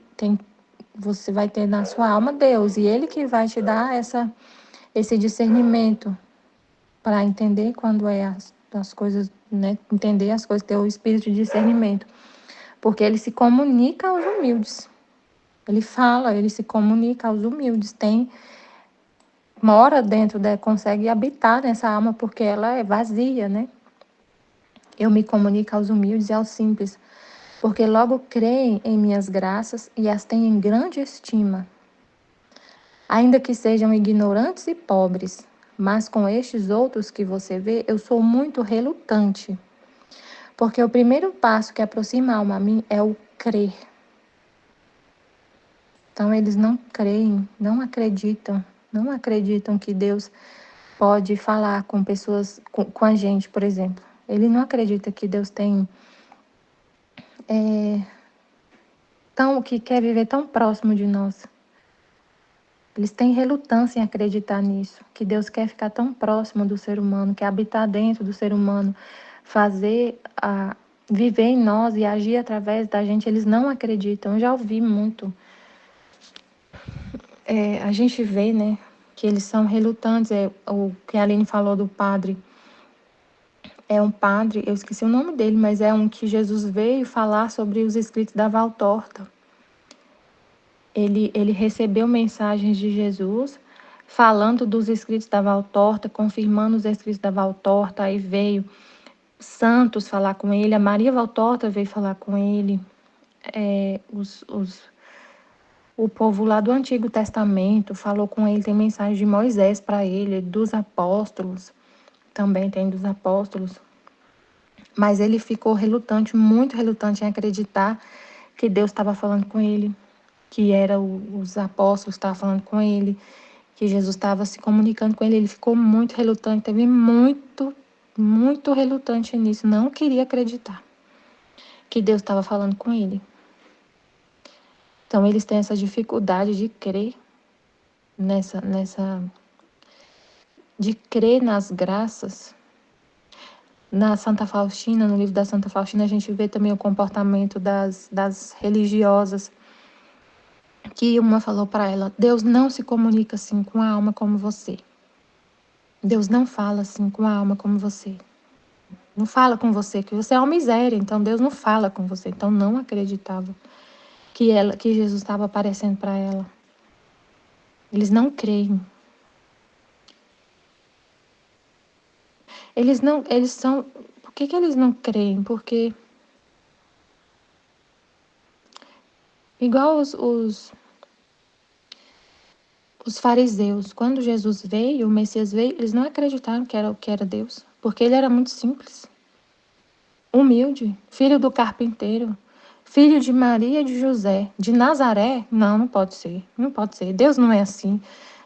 você vai ter na sua alma Deus, e Ele que vai te dar esse discernimento para entender quando é as coisas, né, entender as coisas, ter o espírito de discernimento. Porque Ele se comunica aos humildes. Ele fala, Ele se comunica aos humildes, mora dentro, consegue habitar nessa alma, porque ela é vazia, né? Eu me comunico aos humildes e aos simples, porque logo creem em minhas graças e as têm em grande estima. Ainda que sejam ignorantes e pobres, mas com estes outros que você vê, eu sou muito relutante, porque o primeiro passo que aproxima a alma a mim é o crer. Então, eles não creem, não acreditam que Deus pode falar com pessoas, com a gente, por exemplo. Ele não acredita que Deus que quer viver tão próximo de nós. Eles têm relutância em acreditar nisso, que Deus quer ficar tão próximo do ser humano, quer habitar dentro do ser humano, viver em nós e agir através da gente. Eles não acreditam. Eu já ouvi muito. A gente vê, né, que eles são relutantes. O que a Aline falou do padre. É um padre, eu esqueci o nome dele, mas é um que Jesus veio falar sobre os escritos da Valtorta. Ele recebeu mensagens de Jesus falando dos escritos da Valtorta, confirmando os escritos da Valtorta. Aí veio santos falar com ele, a Maria Valtorta veio falar com ele, o povo lá do Antigo Testamento falou com ele, tem mensagem de Moisés para ele, dos apóstolos, também tem dos apóstolos. Mas ele ficou relutante, muito relutante em acreditar que Deus estava falando com ele, que os apóstolos estavam falando com ele, que Jesus estava se comunicando com ele. Ele ficou muito relutante, teve muito, muito relutante nisso. Não queria acreditar que Deus estava falando com ele. Então, eles têm essa dificuldade de crer de crer nas graças. Na Santa Faustina, no livro da Santa Faustina, a gente vê também o comportamento das religiosas, que uma falou para ela: Deus não se comunica assim com a alma como você. Deus não fala assim com a alma como você. Não fala com você, que você é uma miséria, então Deus não fala com você. Então não acreditava que Jesus estava aparecendo para ela. Eles não creem. Eles são. Por que eles não creem? Porque igual os fariseus, quando Jesus veio, o Messias veio, eles não acreditaram que era Deus, porque ele era muito simples, humilde, filho do carpinteiro, filho de Maria e de José, de Nazaré. Não, não pode ser, não pode ser. Deus não é assim.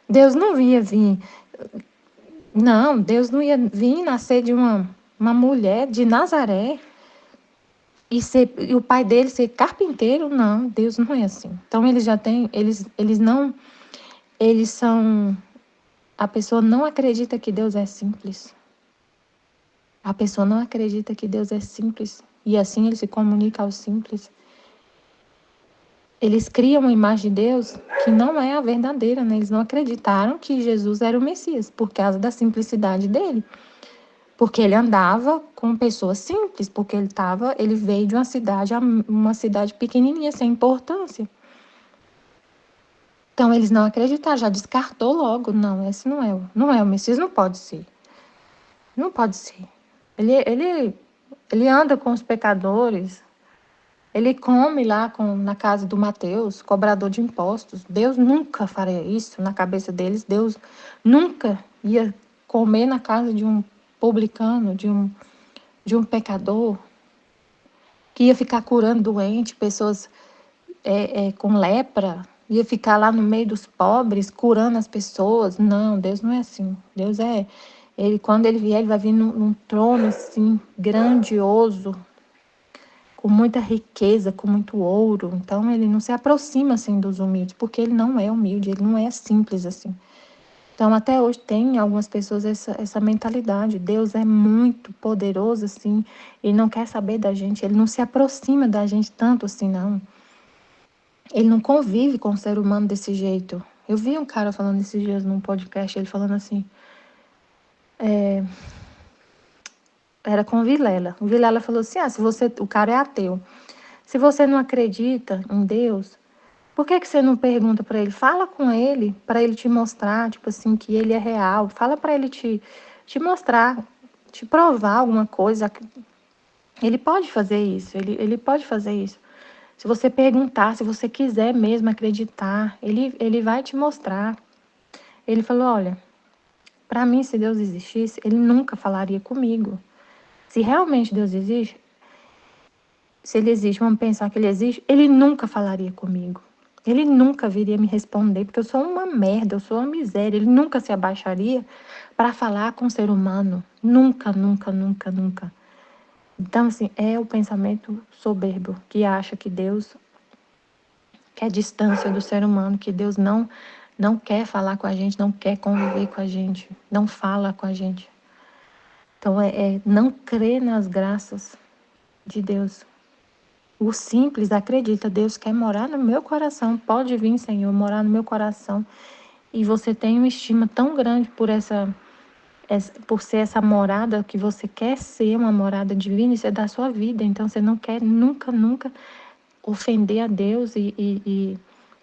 Deus não ia vir. Não, Deus não ia vir nascer de uma mulher de Nazaré e o pai dele ser carpinteiro. Não, Deus não é assim. Então eles já têm, eles não, eles são. A pessoa não acredita que Deus é simples. A pessoa não acredita que Deus é simples. E assim ele se comunica ao simples. Eles criam uma imagem de Deus que não é a verdadeira, né? Eles não acreditaram que Jesus era o Messias por causa da simplicidade dele. Porque ele andava com pessoas simples, porque ele veio de uma cidade pequenininha, sem importância. Então eles não acreditaram, já descartou logo. Não, esse não é o Messias, não pode ser. Não pode ser. Ele anda com os pecadores, ele come lá na casa do Mateus, cobrador de impostos. Deus nunca faria isso na cabeça deles. Deus nunca ia comer na casa de um publicano, de um pecador, que ia ficar curando doente, pessoas com lepra, ia ficar lá no meio dos pobres, curando as pessoas. Não, Deus não é assim. Quando ele vier, ele vai vir num trono assim, grandioso, com muita riqueza, com muito ouro. Então ele não se aproxima assim dos humildes, porque ele não é humilde, ele não é simples assim. Então até hoje tem algumas pessoas essa mentalidade. Deus é muito poderoso assim, e não quer saber da gente, ele não se aproxima da gente tanto assim, não. Ele não convive com o ser humano desse jeito. Eu vi um cara falando esses dias num podcast, ele falando assim, era com o Vilela. O Vilela falou assim, o cara é ateu. Se você não acredita em Deus, por que você não pergunta para ele? Fala com ele, para ele te mostrar, tipo assim, que ele é real. Fala para ele te mostrar, te provar alguma coisa. Ele pode fazer isso, ele pode fazer isso. Se você perguntar, se você quiser mesmo acreditar, ele vai te mostrar. Ele falou, olha, para mim, se Deus existisse, ele nunca falaria comigo. Se realmente Deus existe, se ele existe, vamos pensar que ele existe, ele nunca falaria comigo. Ele nunca viria me responder, porque eu sou uma merda, eu sou uma miséria. Ele nunca se abaixaria para falar com o ser humano. Nunca, nunca, nunca, nunca. Então, assim, é o pensamento soberbo que acha que Deus quer distância do ser humano, que Deus não não quer falar com a gente, não quer conviver com a gente, não fala com a gente. Então, é não crer nas graças de Deus. O simples acredita, Deus quer morar no meu coração, pode vir, Senhor, morar no meu coração. E você tem uma estima tão grande por ser essa morada que você quer ser uma morada divina, isso é da sua vida. Então, você não quer nunca, nunca ofender a Deus e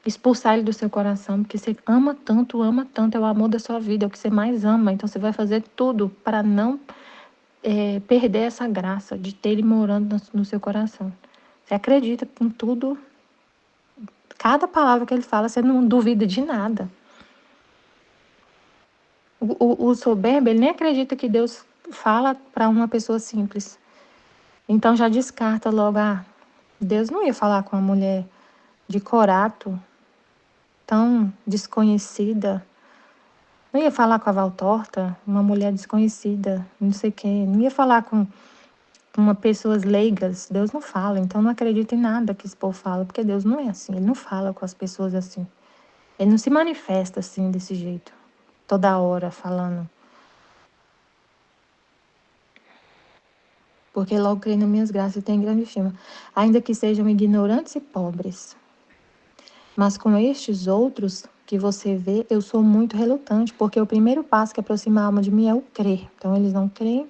expulsar Ele do seu coração, porque você ama tanto, é o amor da sua vida, é o que você mais ama. Então, você vai fazer tudo para não perder essa graça de ter Ele morando no seu coração. Você acredita com tudo, cada palavra que Ele fala, você não duvida de nada. O soberbo, ele nem acredita que Deus fala para uma pessoa simples. Então já descarta logo, Deus não ia falar com uma mulher de corato, tão desconhecida. Não ia falar com a Valtorta, uma mulher desconhecida, não sei quem. Não ia falar com uma pessoas leigas. Deus não fala, então não acredita em nada que esse povo fala, porque Deus não é assim. Ele não fala com as pessoas assim. Ele não se manifesta assim, desse jeito, toda hora falando. Porque logo creio nas minhas graças e tenho grande estima, ainda que sejam ignorantes e pobres. Mas com estes outros que você vê, eu sou muito relutante, porque o primeiro passo que aproxima a alma de mim é o crer. Então, eles não creem.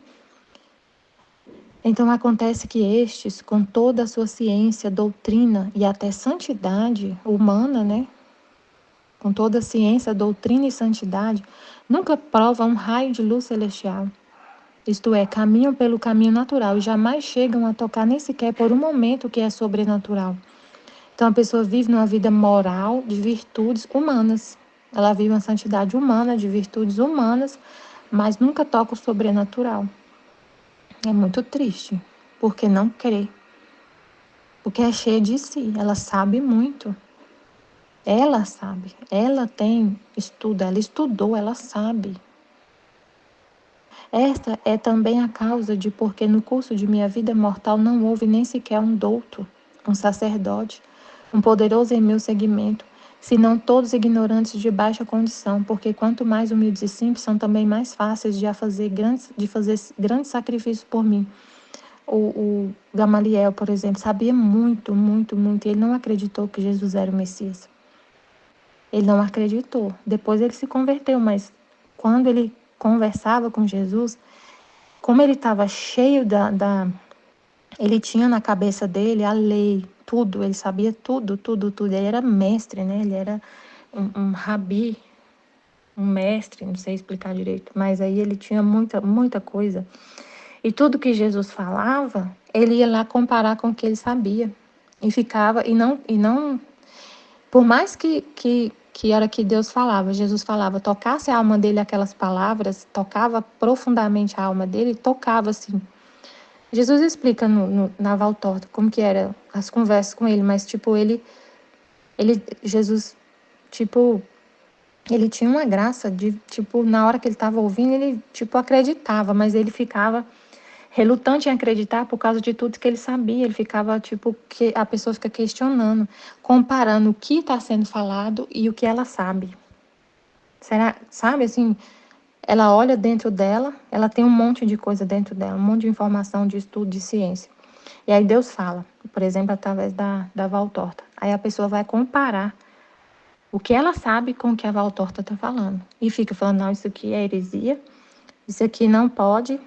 Então, acontece que estes, com toda a sua ciência, doutrina e até santidade humana, né? Com toda a ciência, doutrina e santidade, nunca provam um raio de luz celestial. Isto é, caminham pelo caminho natural e jamais chegam a tocar nem sequer por um momento o que é sobrenatural. Então, a pessoa vive numa vida moral de virtudes humanas. Ela vive uma santidade humana, de virtudes humanas, mas nunca toca o sobrenatural. É muito triste, porque não crê. Porque é cheia de si, ela sabe muito. Ela sabe, ela tem estudo, ela estudou, ela sabe. Esta é também a causa de porque no curso de minha vida mortal não houve nem sequer um douto, um sacerdote, um poderoso em meu seguimento, senão todos ignorantes de baixa condição, porque quanto mais humildes e simples, são também mais fáceis de fazer grandes sacrifícios por mim. O Gamaliel, por exemplo, sabia muito, muito, muito, e ele não acreditou que Jesus era o Messias. Ele não acreditou. Depois ele se converteu, mas quando ele conversava com Jesus, como ele estava cheio ele tinha na cabeça dele a lei, tudo, ele sabia tudo, tudo, tudo. Ele era mestre, né? Ele era um rabi, um mestre, não sei explicar direito, mas aí ele tinha muita, muita coisa. E tudo que Jesus falava, ele ia lá comparar com o que ele sabia. E ficava, e não por mais que era que Deus falava, Jesus falava, tocasse a alma dele aquelas palavras, tocava profundamente a alma dele, tocava assim. Jesus explica na Valtorta como que era as conversas com ele, mas tipo, Jesus, tipo, ele tinha uma graça de, tipo, na hora que ele estava ouvindo, ele, tipo, acreditava, mas ele ficava relutante em acreditar por causa de tudo que ele sabia. Ele ficava, tipo, que a pessoa fica questionando, comparando o que está sendo falado e o que ela sabe. Será, sabe, assim, ela olha dentro dela, ela tem um monte de coisa dentro dela, um monte de informação, de estudo, de ciência. E aí Deus fala, por exemplo, através da Valtorta. Aí a pessoa vai comparar o que ela sabe com o que a Valtorta está falando. E fica falando, não, isso aqui é heresia, isso aqui não pode,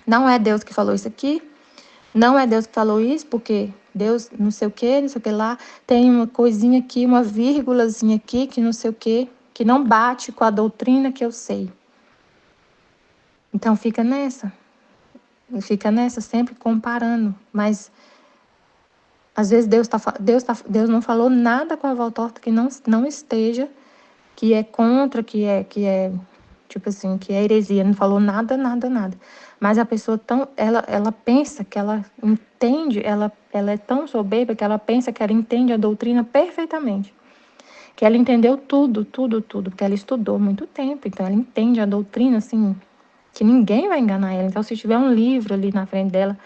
não é Deus que falou isso aqui, não é Deus que falou isso, porque Deus não sei o que, não sei o que lá, tem uma coisinha aqui, uma vírgulazinha aqui, que não sei o que não bate com a doutrina que eu sei. Então fica nessa sempre comparando, mas às vezes Deus não falou nada com a Valtorta que não esteja, que é contra, que é tipo assim, que é heresia, não falou nada, nada, nada. Mas a pessoa ela pensa que ela entende, ela é tão soberba que ela pensa que ela entende a doutrina perfeitamente. Que ela entendeu tudo, tudo, tudo, porque ela estudou muito tempo, então ela entende a doutrina, assim, que ninguém vai enganar ela. Então, se tiver um livro ali na frente dela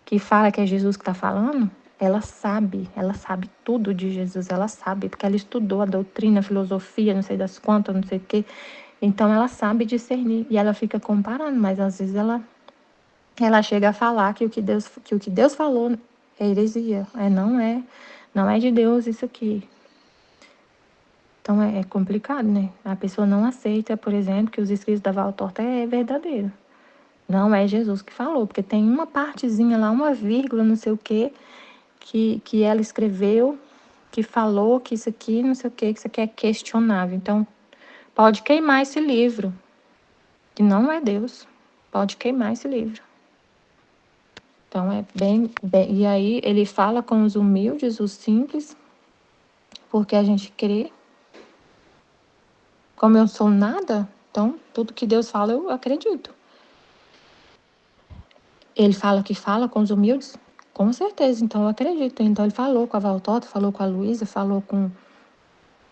que fala que é Jesus que está falando, ela sabe tudo de Jesus, ela sabe, porque ela estudou a doutrina, a filosofia, não sei das quantas, não sei o quê. Então ela sabe discernir e ela fica comparando, mas às vezes ela chega a falar que o que Deus falou é heresia, não é de Deus isso aqui. Então é complicado, né? A pessoa não aceita, por exemplo, que os escritos da Valtorta é verdadeiro. Não é Jesus que falou, porque tem uma partezinha lá, uma vírgula, não sei o quê, que ela escreveu, que falou que isso aqui, não sei o quê, que isso aqui é questionável. Então, pode queimar esse livro, que não é Deus. Pode queimar esse livro. Então, é bem. E aí, ele fala com os humildes, os simples, porque a gente crê. Como eu sou nada, então, tudo que Deus fala, eu acredito. Ele fala com os humildes? Com certeza, então eu acredito. Então, ele falou com a Valtota, falou com a Luísa, falou com.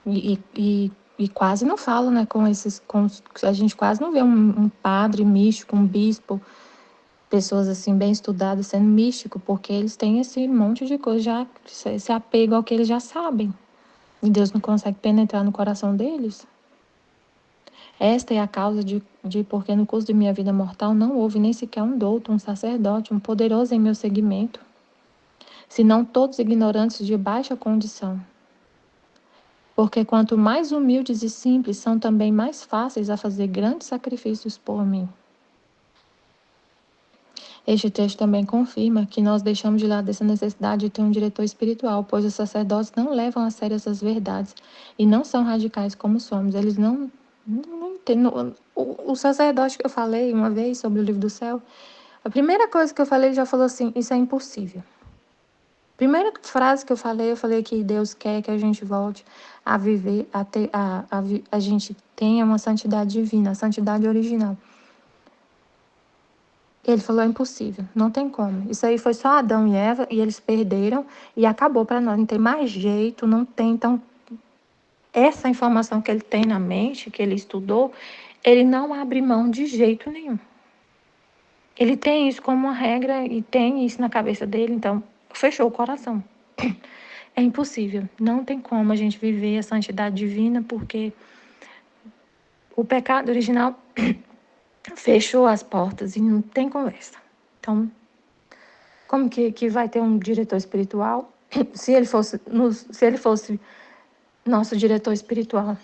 E quase não fala, né, com esses. A gente quase não vê um padre místico, um bispo, pessoas assim bem estudadas sendo místico, porque eles têm esse monte de coisa, já esse apego ao que eles já sabem. E Deus não consegue penetrar no coração deles. Esta é a causa de porque no curso de minha vida mortal não houve nem sequer um douto, um sacerdote, um poderoso em meu segmento, senão todos ignorantes de baixa condição. Porque quanto mais humildes e simples, são também mais fáceis a fazer grandes sacrifícios por mim. Este texto também confirma que nós deixamos de lado essa necessidade de ter um diretor espiritual, pois os sacerdotes não levam a sério essas verdades e não são radicais como somos. Eles não entendem. O sacerdote que eu falei uma vez sobre o livro do céu, a primeira coisa que eu falei, ele já falou assim: isso é impossível. Primeira frase que eu falei que Deus quer que a gente volte a viver, a gente tenha uma santidade divina, a santidade original. Ele falou, é impossível, não tem como. Isso aí foi só Adão e Eva, e eles perderam, e acabou para nós. Não tem mais jeito, não tem. Então, essa informação que ele tem na mente, que ele estudou, ele não abre mão de jeito nenhum. Ele tem isso como uma regra, e tem isso na cabeça dele, então, fechou o coração. É impossível, não tem como a gente viver a santidade divina, porque o pecado original fechou as portas e não tem conversa. Então, como que vai ter um diretor espiritual? Se ele fosse nosso diretor espiritual,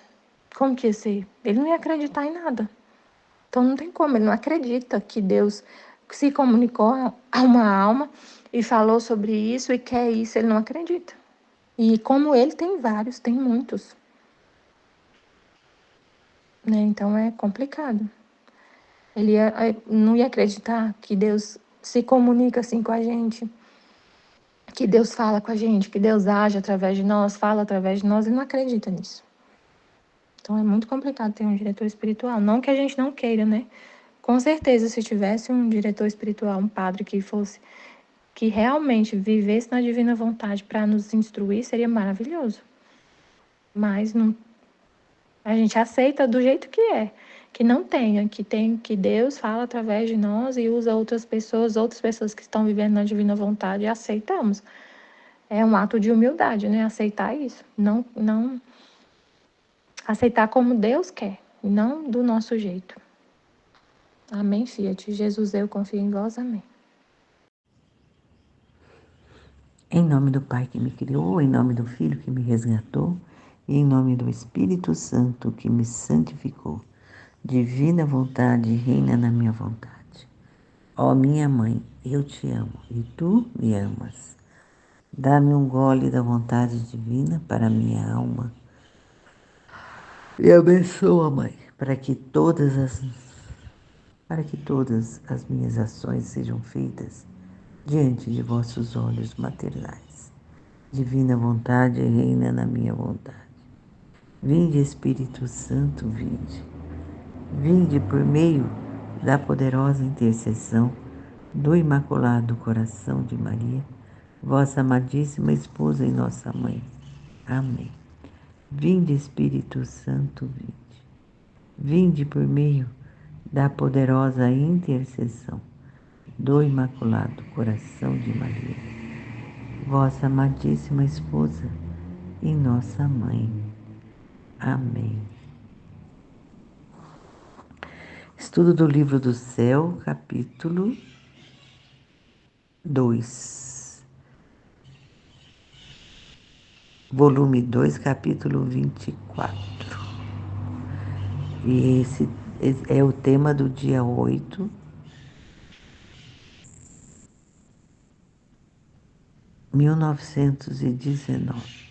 como que ia ser? Ele não ia acreditar em nada. Então não tem como, ele não acredita que Deus se comunicou a uma alma e falou sobre isso e quer isso, ele não acredita. E como ele tem vários, tem muitos. Né? Então é complicado. Ele não ia acreditar que Deus se comunica assim com a gente, que Deus fala com a gente, que Deus age através de nós, fala através de nós, ele não acredita nisso. Então é muito complicado ter um diretor espiritual. Não que a gente não queira, né? Com certeza, se tivesse um diretor espiritual, um padre que realmente vivesse na divina vontade para nos instruir, seria maravilhoso. Mas não, a gente aceita do jeito que é. Que não tenha, que Deus fala através de nós e usa outras pessoas que estão vivendo na divina vontade, e aceitamos. É um ato de humildade, né? Aceitar isso. Não aceitar como Deus quer, não do nosso jeito. Amém, Fiat. Jesus, eu confio em vós. Amém. Em nome do Pai que me criou, em nome do Filho que me resgatou, e em nome do Espírito Santo que me santificou. Divina vontade reina na minha vontade. Ó minha mãe, eu te amo e tu me amas. Dá-me um gole da vontade divina para minha alma. E abençoa, mãe, para que todas as minhas ações sejam feitas diante de vossos olhos maternais. Divina vontade reina na minha vontade. Vinde, Espírito Santo, vinde. Vinde por meio da poderosa intercessão do Imaculado Coração de Maria, vossa amadíssima esposa e nossa mãe. Amém. Vinde, Espírito Santo, vinde. Vinde por meio da poderosa intercessão do Imaculado Coração de Maria, vossa amadíssima esposa e nossa mãe. Amém. Estudo do Livro do Céu, capítulo 2. Volume 2, capítulo 24. E esse é o tema do dia 8, 1919.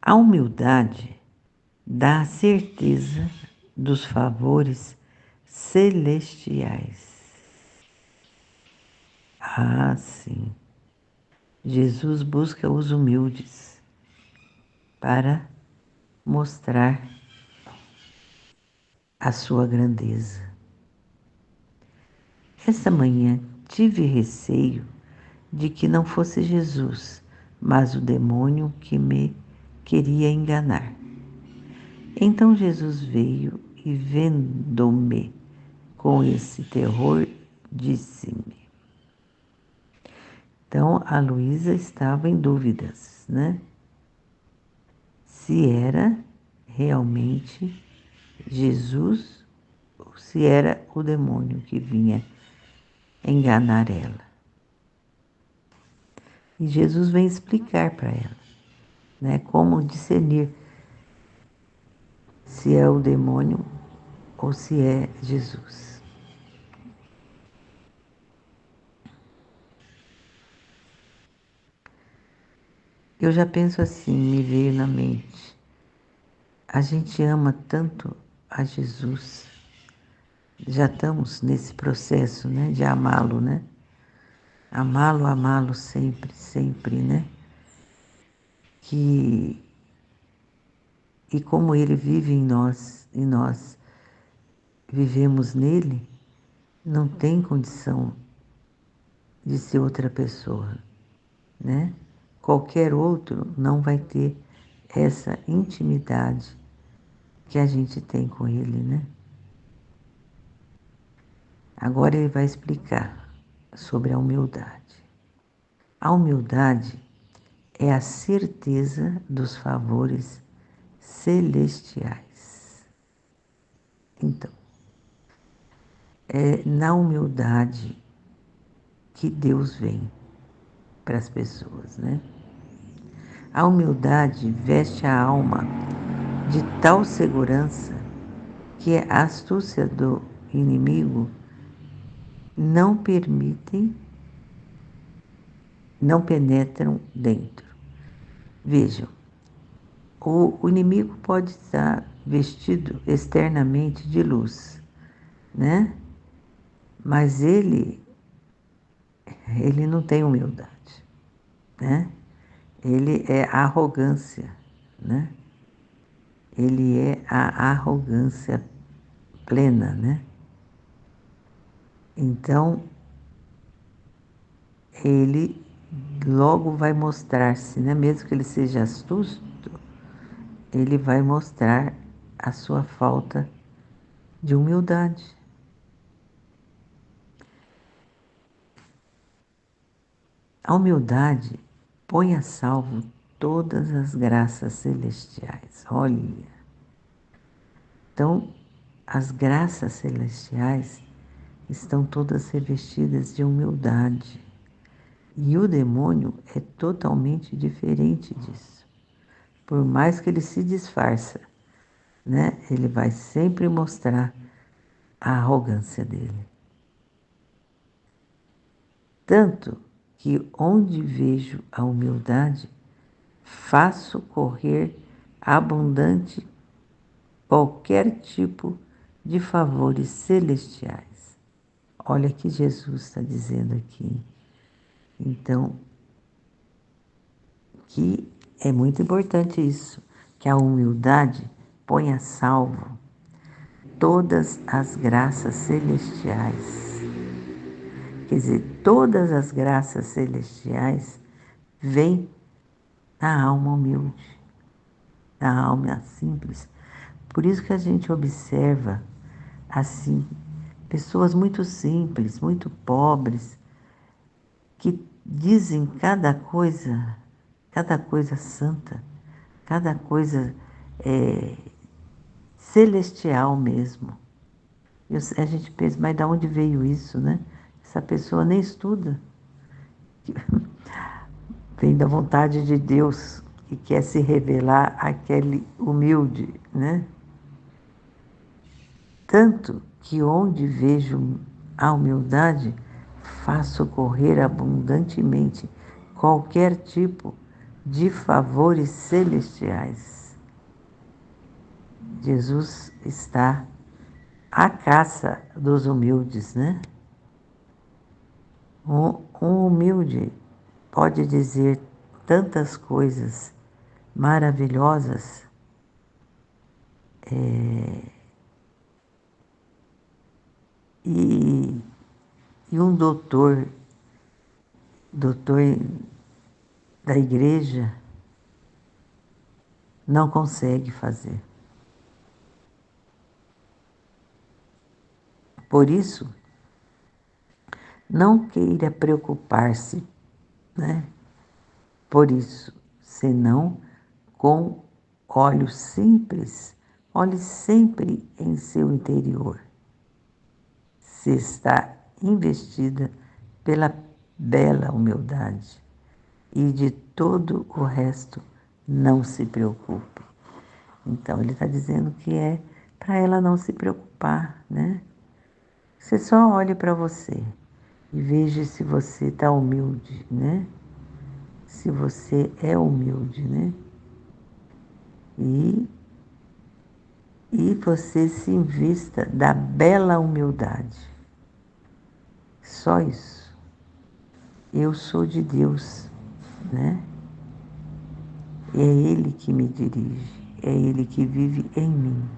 A humildade dá a certeza dos favores celestiais. Ah, sim. Jesus busca os humildes para mostrar a sua grandeza. Esta manhã tive receio de que não fosse Jesus, mas o demônio que me queria enganar. Então Jesus veio e, vendo-me com esse terror, disse-me. Então a Luísa estava em dúvidas, né? Se era realmente Jesus ou se era o demônio que vinha enganar ela. E Jesus vem explicar para ela, né, como discernir se é o demônio ou se é Jesus. Eu já penso assim, me veio na mente, a gente ama tanto a Jesus, já estamos nesse processo, né, de amá-lo, né? Amá-lo, amá-lo sempre, sempre, né? E como ele vive em nós e nós vivemos nele, não tem condição de ser outra pessoa, né? Qualquer outro não vai ter essa intimidade que a gente tem com ele, né? Agora ele vai explicar sobre a humildade. A humildade é a certeza dos favores celestiais. Então, é na humildade que Deus vem para as pessoas, né? A humildade veste a alma de tal segurança que a astúcia do inimigo não permitem, não penetram dentro. Vejam, o inimigo pode estar vestido externamente de luz, né? Mas ele não tem humildade, né? Ele é arrogância, né? Ele é a arrogância plena, né? Então, ele logo vai mostrar-se, né? Mesmo que ele seja astuto, ele vai mostrar a sua falta de humildade. A humildade põe a salvo todas as graças celestiais. Olha, então as graças celestiais estão todas revestidas de humildade. E o demônio é totalmente diferente disso. Por mais que ele se disfarça, né? Ele vai sempre mostrar a arrogância dele. Tanto que onde vejo a humildade, faço correr abundante qualquer tipo de favores celestiais. Olha que Jesus está dizendo aqui. Então, que é muito importante isso, que a humildade põe a salvo todas as graças celestiais. Quer dizer, todas as graças celestiais vêm na alma humilde, na alma simples. Por isso que a gente observa assim, pessoas muito simples, muito pobres, que dizem cada coisa santa, cada coisa celestial mesmo. A gente pensa, mas de onde veio isso, né? Essa pessoa nem estuda. Vem da vontade de Deus que quer se revelar àquele humilde, né? Tanto que onde vejo a humildade, faço correr abundantemente qualquer tipo de favores celestiais. Jesus está à caça dos humildes, né? Um humilde pode dizer tantas coisas maravilhosas, e, e um doutor da igreja, não consegue fazer. Por isso, não queira preocupar-se, né? Por isso, senão com olhos simples, olhe sempre em seu interior. Se está investida pela bela humildade e de todo o resto não se preocupe. Então, ele está dizendo que é para ela não se preocupar, né? Você só olhe para você e veja se você está humilde, né? Se você é humilde, né? E, e você se invista da bela humildade. Só isso. Eu sou de Deus, né? É Ele que me dirige, é Ele que vive em mim,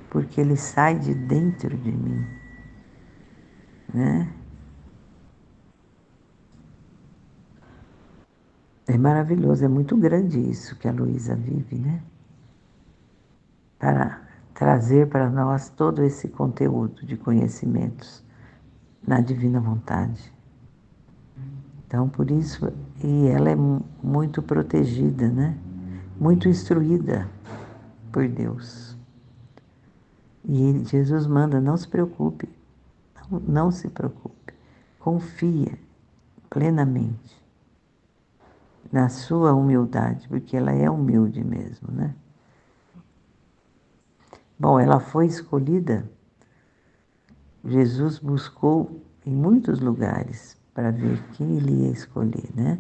porque Ele sai de dentro de mim, né? É maravilhoso, é muito grande isso que a Luísa vive, né? Para trazer para nós todo esse conteúdo de conhecimentos na divina vontade. Então, por isso, e ela é muito protegida, né? Muito instruída por Deus. E Jesus manda, não se preocupe, não se preocupe, confia plenamente na sua humildade, porque ela é humilde mesmo, né? Bom, ela foi escolhida, Jesus buscou em muitos lugares para ver quem ele ia escolher, né?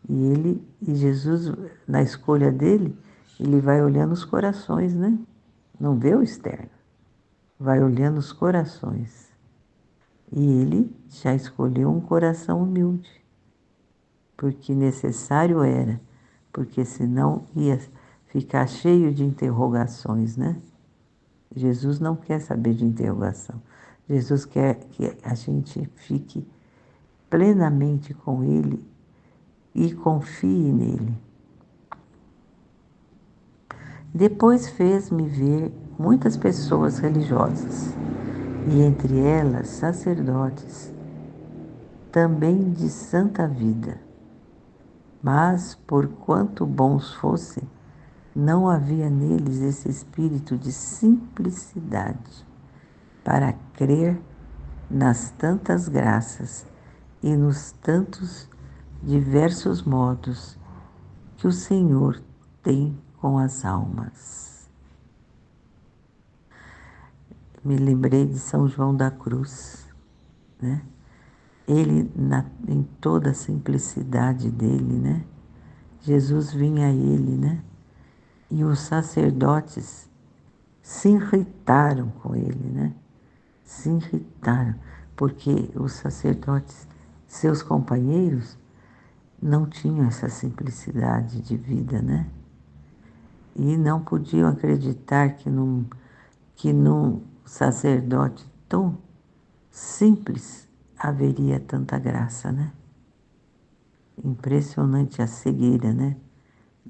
E Jesus, na escolha dele, ele vai olhando os corações, né? Não vê o externo, vai olhando os corações. E ele já escolheu um coração humilde, porque necessário era, porque senão ia ficar cheio de interrogações, né? Jesus não quer saber de interrogação. Jesus quer que a gente fique plenamente com Ele e confie nele. Depois fez-me ver muitas pessoas religiosas, e entre elas sacerdotes, também de santa vida. Mas, por quanto bons fossem, não havia neles esse espírito de simplicidade para crer nas tantas graças e nos tantos diversos modos que o Senhor tem com as almas. Me lembrei de São João da Cruz, né? Ele, em toda a simplicidade dele, né? Jesus vinha a ele, né? E os sacerdotes se irritaram com ele, né? Se irritaram, porque os sacerdotes, seus companheiros, não tinham essa simplicidade de vida, né? E não podiam acreditar que num sacerdote tão simples haveria tanta graça, né? Impressionante a cegueira, né?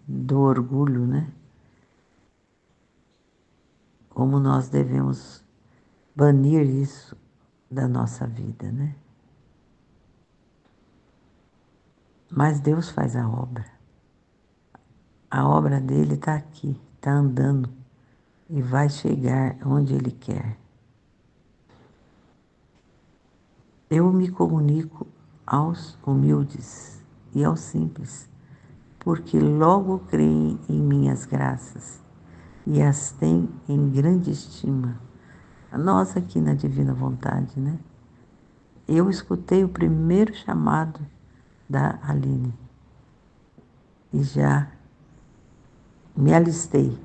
Do orgulho, né? Como nós devemos banir isso da nossa vida, né? Mas Deus faz a obra. A obra dele está aqui, está andando e vai chegar onde ele quer. Eu me comunico aos humildes e aos simples, porque logo creem em minhas graças e as têm em grande estima. Nós aqui na Divina Vontade, né? Eu escutei o primeiro chamado da Aline e já me alistei.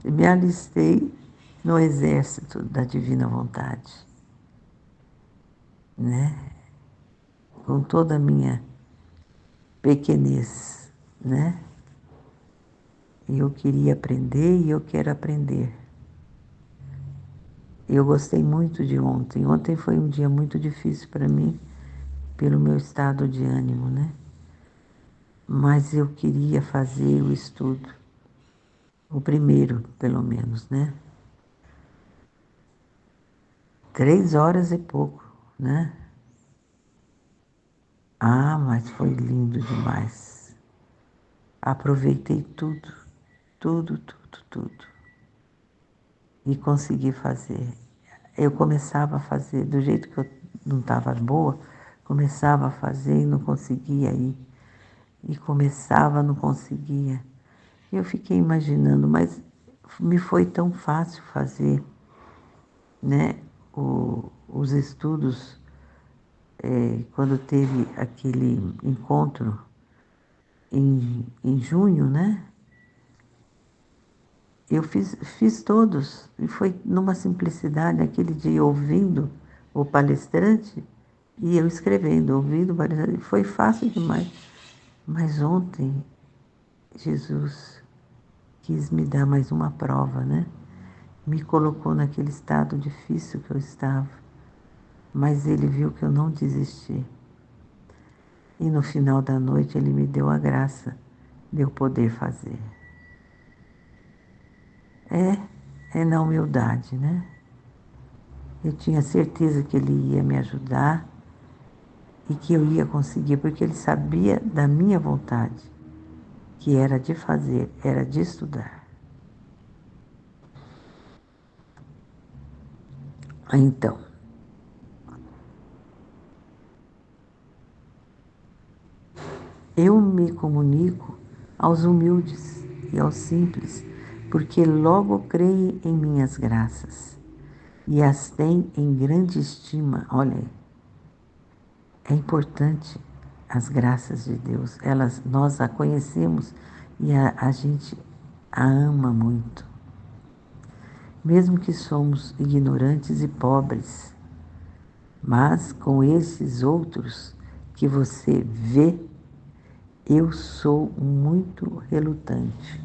Me alistei no exército da Divina Vontade, né? Com toda a minha pequenez, né? Eu queria aprender e eu quero aprender. Eu gostei muito de ontem. Ontem foi um dia muito difícil para mim, pelo meu estado de ânimo, né? Mas eu queria fazer o estudo, o primeiro, pelo menos, né? 3 horas e pouco, né? Ah, mas foi lindo demais. Aproveitei tudo, tudo, tudo, tudo. E consegui fazer. Eu começava a fazer, do jeito que eu não estava boa, começava a fazer e não conseguia ir. E começava, não conseguia. Eu fiquei imaginando, mas me foi tão fácil fazer, né? Os estudos, quando teve aquele encontro em junho, né? Eu fiz todos, e foi numa simplicidade, aquele dia ouvindo o palestrante e eu escrevendo, ouvindo o palestrante, foi fácil demais. Mas ontem, Jesus quis me dar mais uma prova, né? Me colocou naquele estado difícil que eu estava, mas Ele viu que eu não desisti. E no final da noite Ele me deu a graça de eu poder fazer. É na humildade, né? Eu tinha certeza que Ele ia me ajudar e que eu ia conseguir, porque Ele sabia da minha vontade, que era de fazer, era de estudar. Então, eu me comunico aos humildes e aos simples, porque logo creem em minhas graças e as têm em grande estima. Olha, é importante as graças de Deus. Nós a conhecemos e a gente a ama muito. Mesmo que somos ignorantes e pobres, mas com esses outros que você vê, eu sou muito relutante.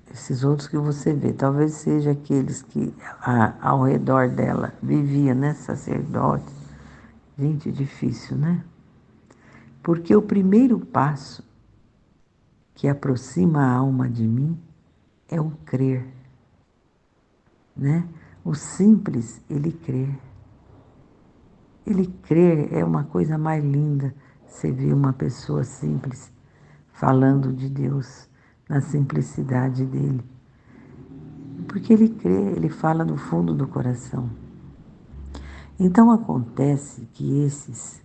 Esses outros que você vê, talvez seja aqueles que ao redor dela vivia, né? Sacerdote. Gente, difícil, né? Porque o primeiro passo que aproxima a alma de mim é o crer, né? O simples, ele crê. Ele crer é uma coisa mais linda. Você vê uma pessoa simples falando de Deus na simplicidade dele. Porque ele crê, ele fala do fundo do coração. Então acontece que esses,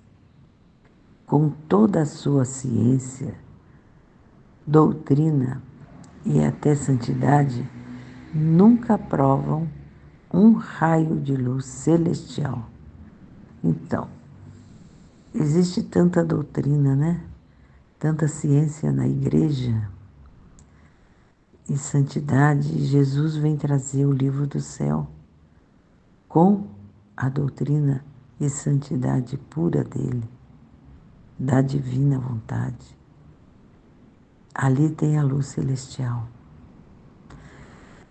com toda a sua ciência, doutrina e até santidade, nunca provam um raio de luz celestial. Então, existe tanta doutrina, né? Tanta ciência na igreja e santidade. Jesus vem trazer o livro do céu com a doutrina e santidade pura dele, da divina vontade. Ali tem a luz celestial.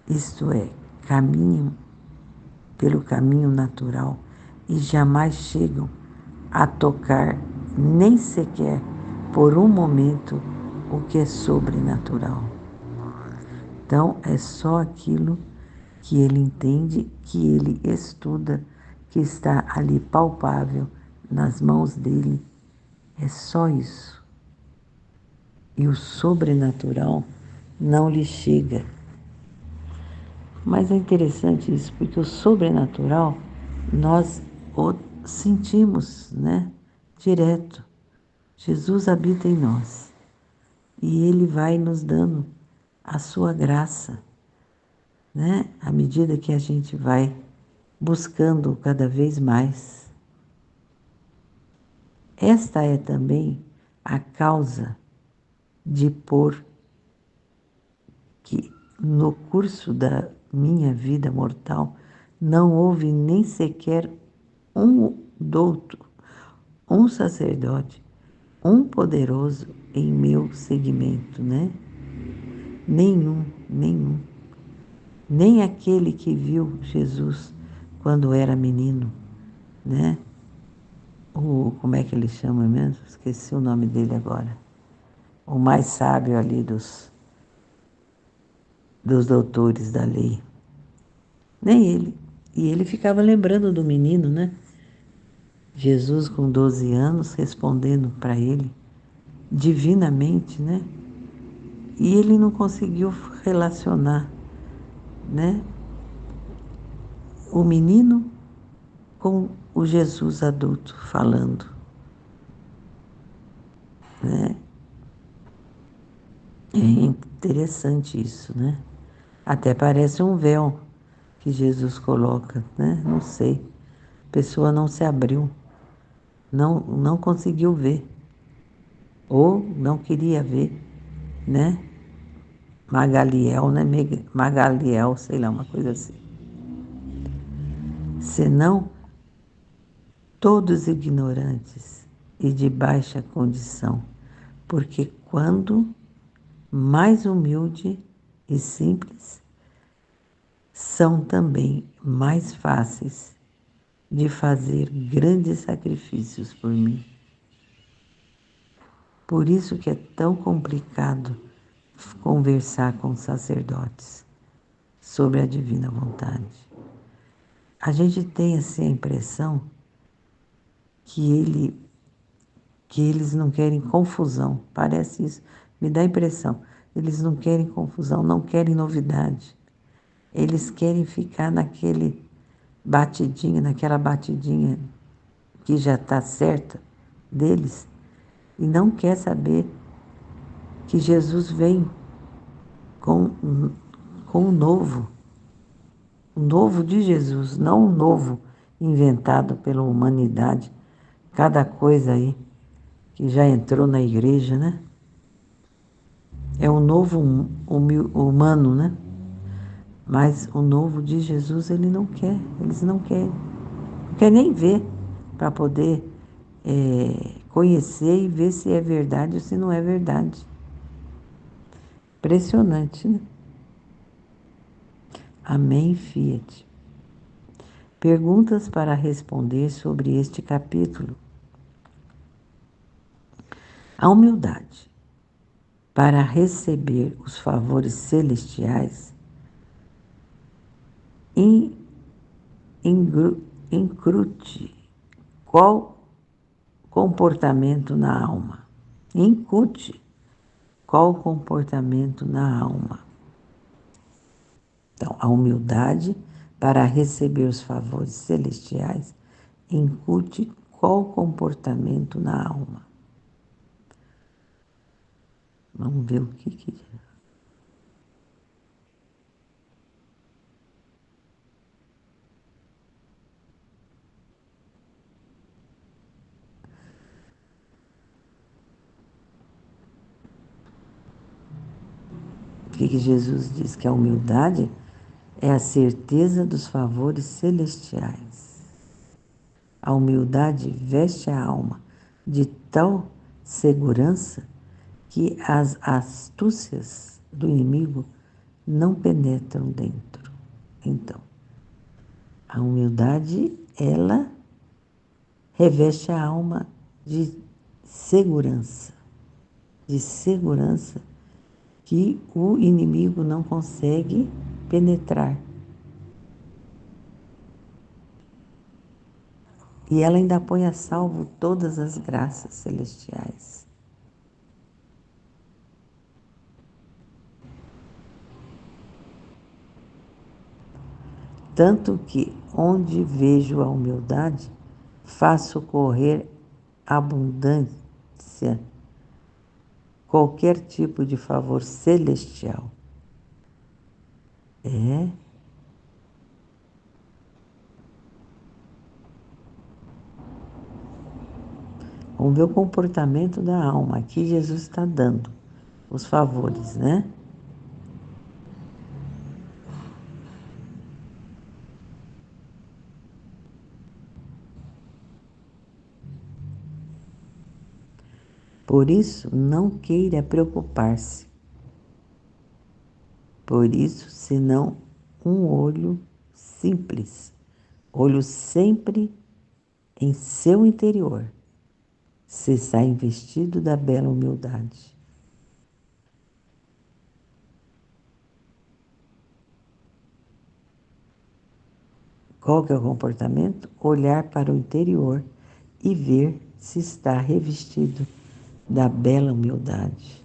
Isto é, caminham pelo caminho natural e jamais chegam a tocar nem sequer por um momento o que é sobrenatural. Então, é só aquilo que ele entende, que ele estuda, que está ali palpável nas mãos dele. É só isso. E o sobrenatural não lhe chega. Mas é interessante isso, porque o sobrenatural nós o sentimos, né? Direto. Jesus habita em nós e ele vai nos dando a sua graça, né? À medida que a gente vai buscando cada vez mais. Esta é também a causa de pôr que no curso da minha vida mortal não houve nem sequer um douto, um sacerdote, um poderoso em meu segmento, né? Nenhum, nenhum. Nem aquele que viu Jesus quando era menino, né? Como é que ele chama mesmo? Esqueci o nome dele agora. O mais sábio ali dos doutores da lei. Nem ele. E ele ficava lembrando do menino, né? Jesus, com 12 anos, respondendo para ele, divinamente, né? E ele não conseguiu relacionar, né? O menino com o Jesus adulto falando, né? É interessante isso, né? Até parece um véu que Jesus coloca, né? Não sei. A pessoa não se abriu, não conseguiu ver, ou não queria ver, né? Magaliel, né? Magaliel, sei lá, uma coisa assim. Senão, todos ignorantes e de baixa condição, porque quando mais humilde e simples, são também mais fáceis de fazer grandes sacrifícios por mim. Por isso que é tão complicado conversar com sacerdotes sobre a divina vontade. A gente tem assim a impressão que eles não querem confusão. Parece isso, me dá a impressão. Eles não querem confusão, não querem novidade. Eles querem ficar naquela batidinha que já está certa deles e não quer saber que Jesus vem com, com o novo de Jesus, não o novo inventado pela humanidade. Cada coisa aí que já entrou na igreja, né? É o novo humano, né? Mas o novo de Jesus ele não quer, eles não querem. Não quer nem ver para poder conhecer e ver se é verdade ou se não é verdade. Impressionante, né? Amém, Fiat. Perguntas para responder sobre este capítulo. A humildade para receber os favores celestiais incute qual comportamento na alma. Incute qual comportamento na alma. Então, a humildade para receber os favores celestiais incute qual comportamento na alma. Vamos ver o que Jesus diz que a humildade é a certeza dos favores celestiais. A humildade veste a alma de tal segurança que as astúcias do inimigo não penetram dentro. Então, a humildade, ela reveste a alma de segurança que o inimigo não consegue penetrar. E ela ainda põe a salvo todas as graças celestiais. Tanto que, onde vejo a humildade, faço correr abundância, qualquer tipo de favor celestial. Vamos ver o comportamento da alma. Aqui Jesus está dando os favores, né? Por isso, não queira preocupar-se. Por isso, senão um olho simples, olho sempre em seu interior, se está investido da bela humildade. Qual que é o comportamento? Olhar para o interior e ver se está revestido da bela humildade.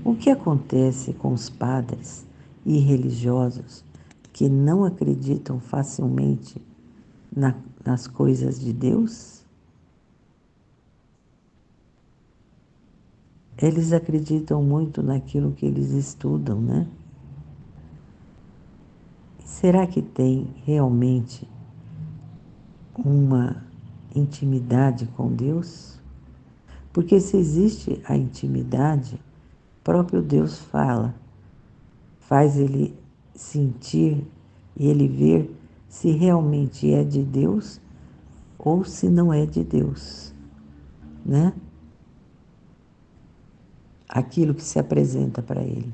O que acontece com os padres e religiosos que não acreditam facilmente nas coisas de Deus? Eles acreditam muito naquilo que eles estudam, né? Será que tem realmente uma intimidade com Deus? Porque se existe a intimidade, próprio Deus fala, faz ele sentir e ele ver se realmente é de Deus ou se não é de Deus, né? Aquilo que se apresenta para ele.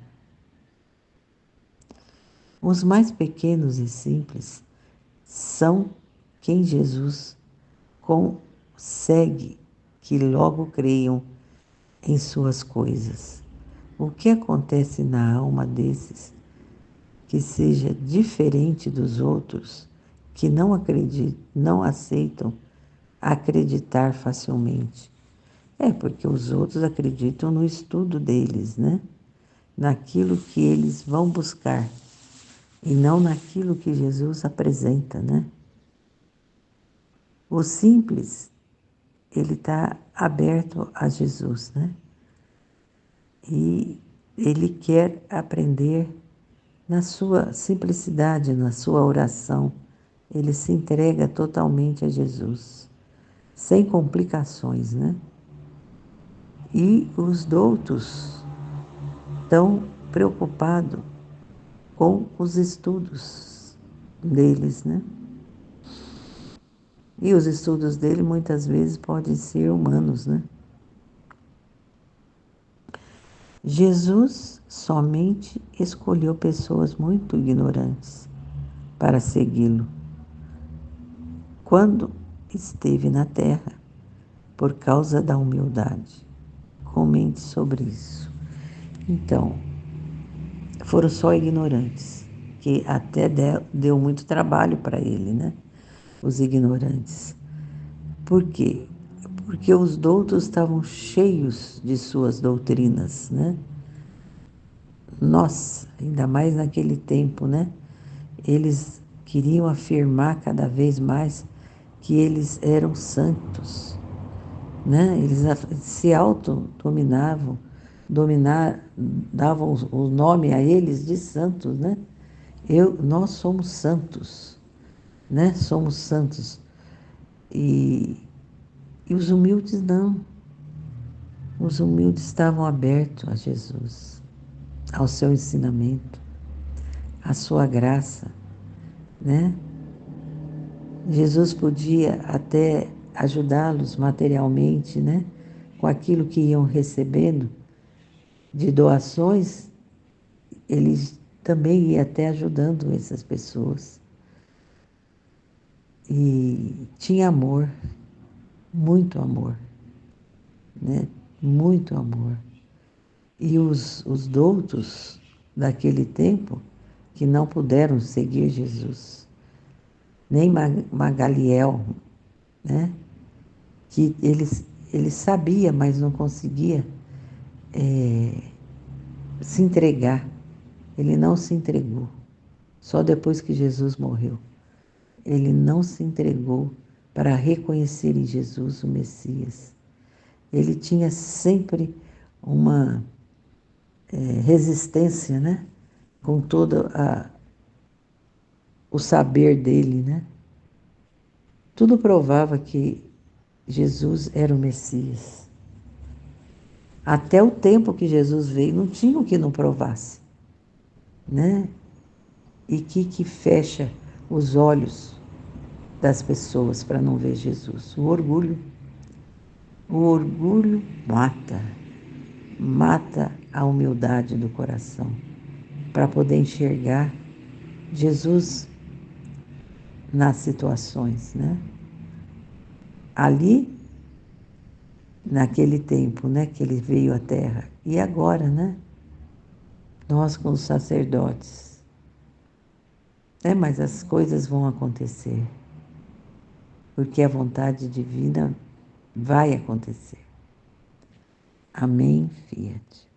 Os mais pequenos e simples são quem Jesus consegue que logo creiam em suas coisas. O que acontece na alma desses que seja diferente dos outros, que não acreditam, não aceitam acreditar facilmente? É porque os outros acreditam no estudo deles, né? Naquilo que eles vão buscar e não naquilo que Jesus apresenta, né? O simples, ele está aberto a Jesus, né? E ele quer aprender na sua simplicidade, na sua oração. Ele se entrega totalmente a Jesus, sem complicações, né? E os doutos estão preocupados com os estudos deles, né? E os estudos dele muitas vezes podem ser humanos, né? Jesus somente escolheu pessoas muito ignorantes para segui-lo quando esteve na terra, por causa da humildade. Comente sobre isso. Então, foram só ignorantes, que até deu muito trabalho para ele, né? Os ignorantes. Por quê? Porque os doutos estavam cheios de suas doutrinas, né? Nossa, ainda mais naquele tempo, né? Eles queriam afirmar cada vez mais que eles eram santos, né? Eles se autodominavam, davam o nome a eles de santos, né? Nós somos santos, né? Somos santos. E os humildes não. Os humildes estavam abertos a Jesus, ao seu ensinamento, à sua graça, né? Jesus podia até ajudá-los materialmente, né? Com aquilo que iam recebendo de doações, ele também ia até ajudando essas pessoas. E tinha amor, muito amor, né? Muito amor. E os doutos daquele tempo, que não puderam seguir Jesus, nem Magaliel, né? Que ele sabia, mas não conseguia se entregar. Ele não se entregou. Só depois que Jesus morreu. Ele não se entregou para reconhecer em Jesus o Messias. Ele tinha sempre uma resistência, né? Com todo o saber dele, né? Tudo provava que Jesus era o Messias. Até o tempo que Jesus veio, não tinha o que não provasse, né? E que fecha os olhos das pessoas para não ver Jesus? O orgulho. O orgulho mata a humildade do coração para poder enxergar Jesus nas situações, né? Ali, naquele tempo, né, que ele veio à Terra, e agora, né? Nós com os sacerdotes, né? Mas as coisas vão acontecer, porque a vontade divina vai acontecer. Amém, Fiat.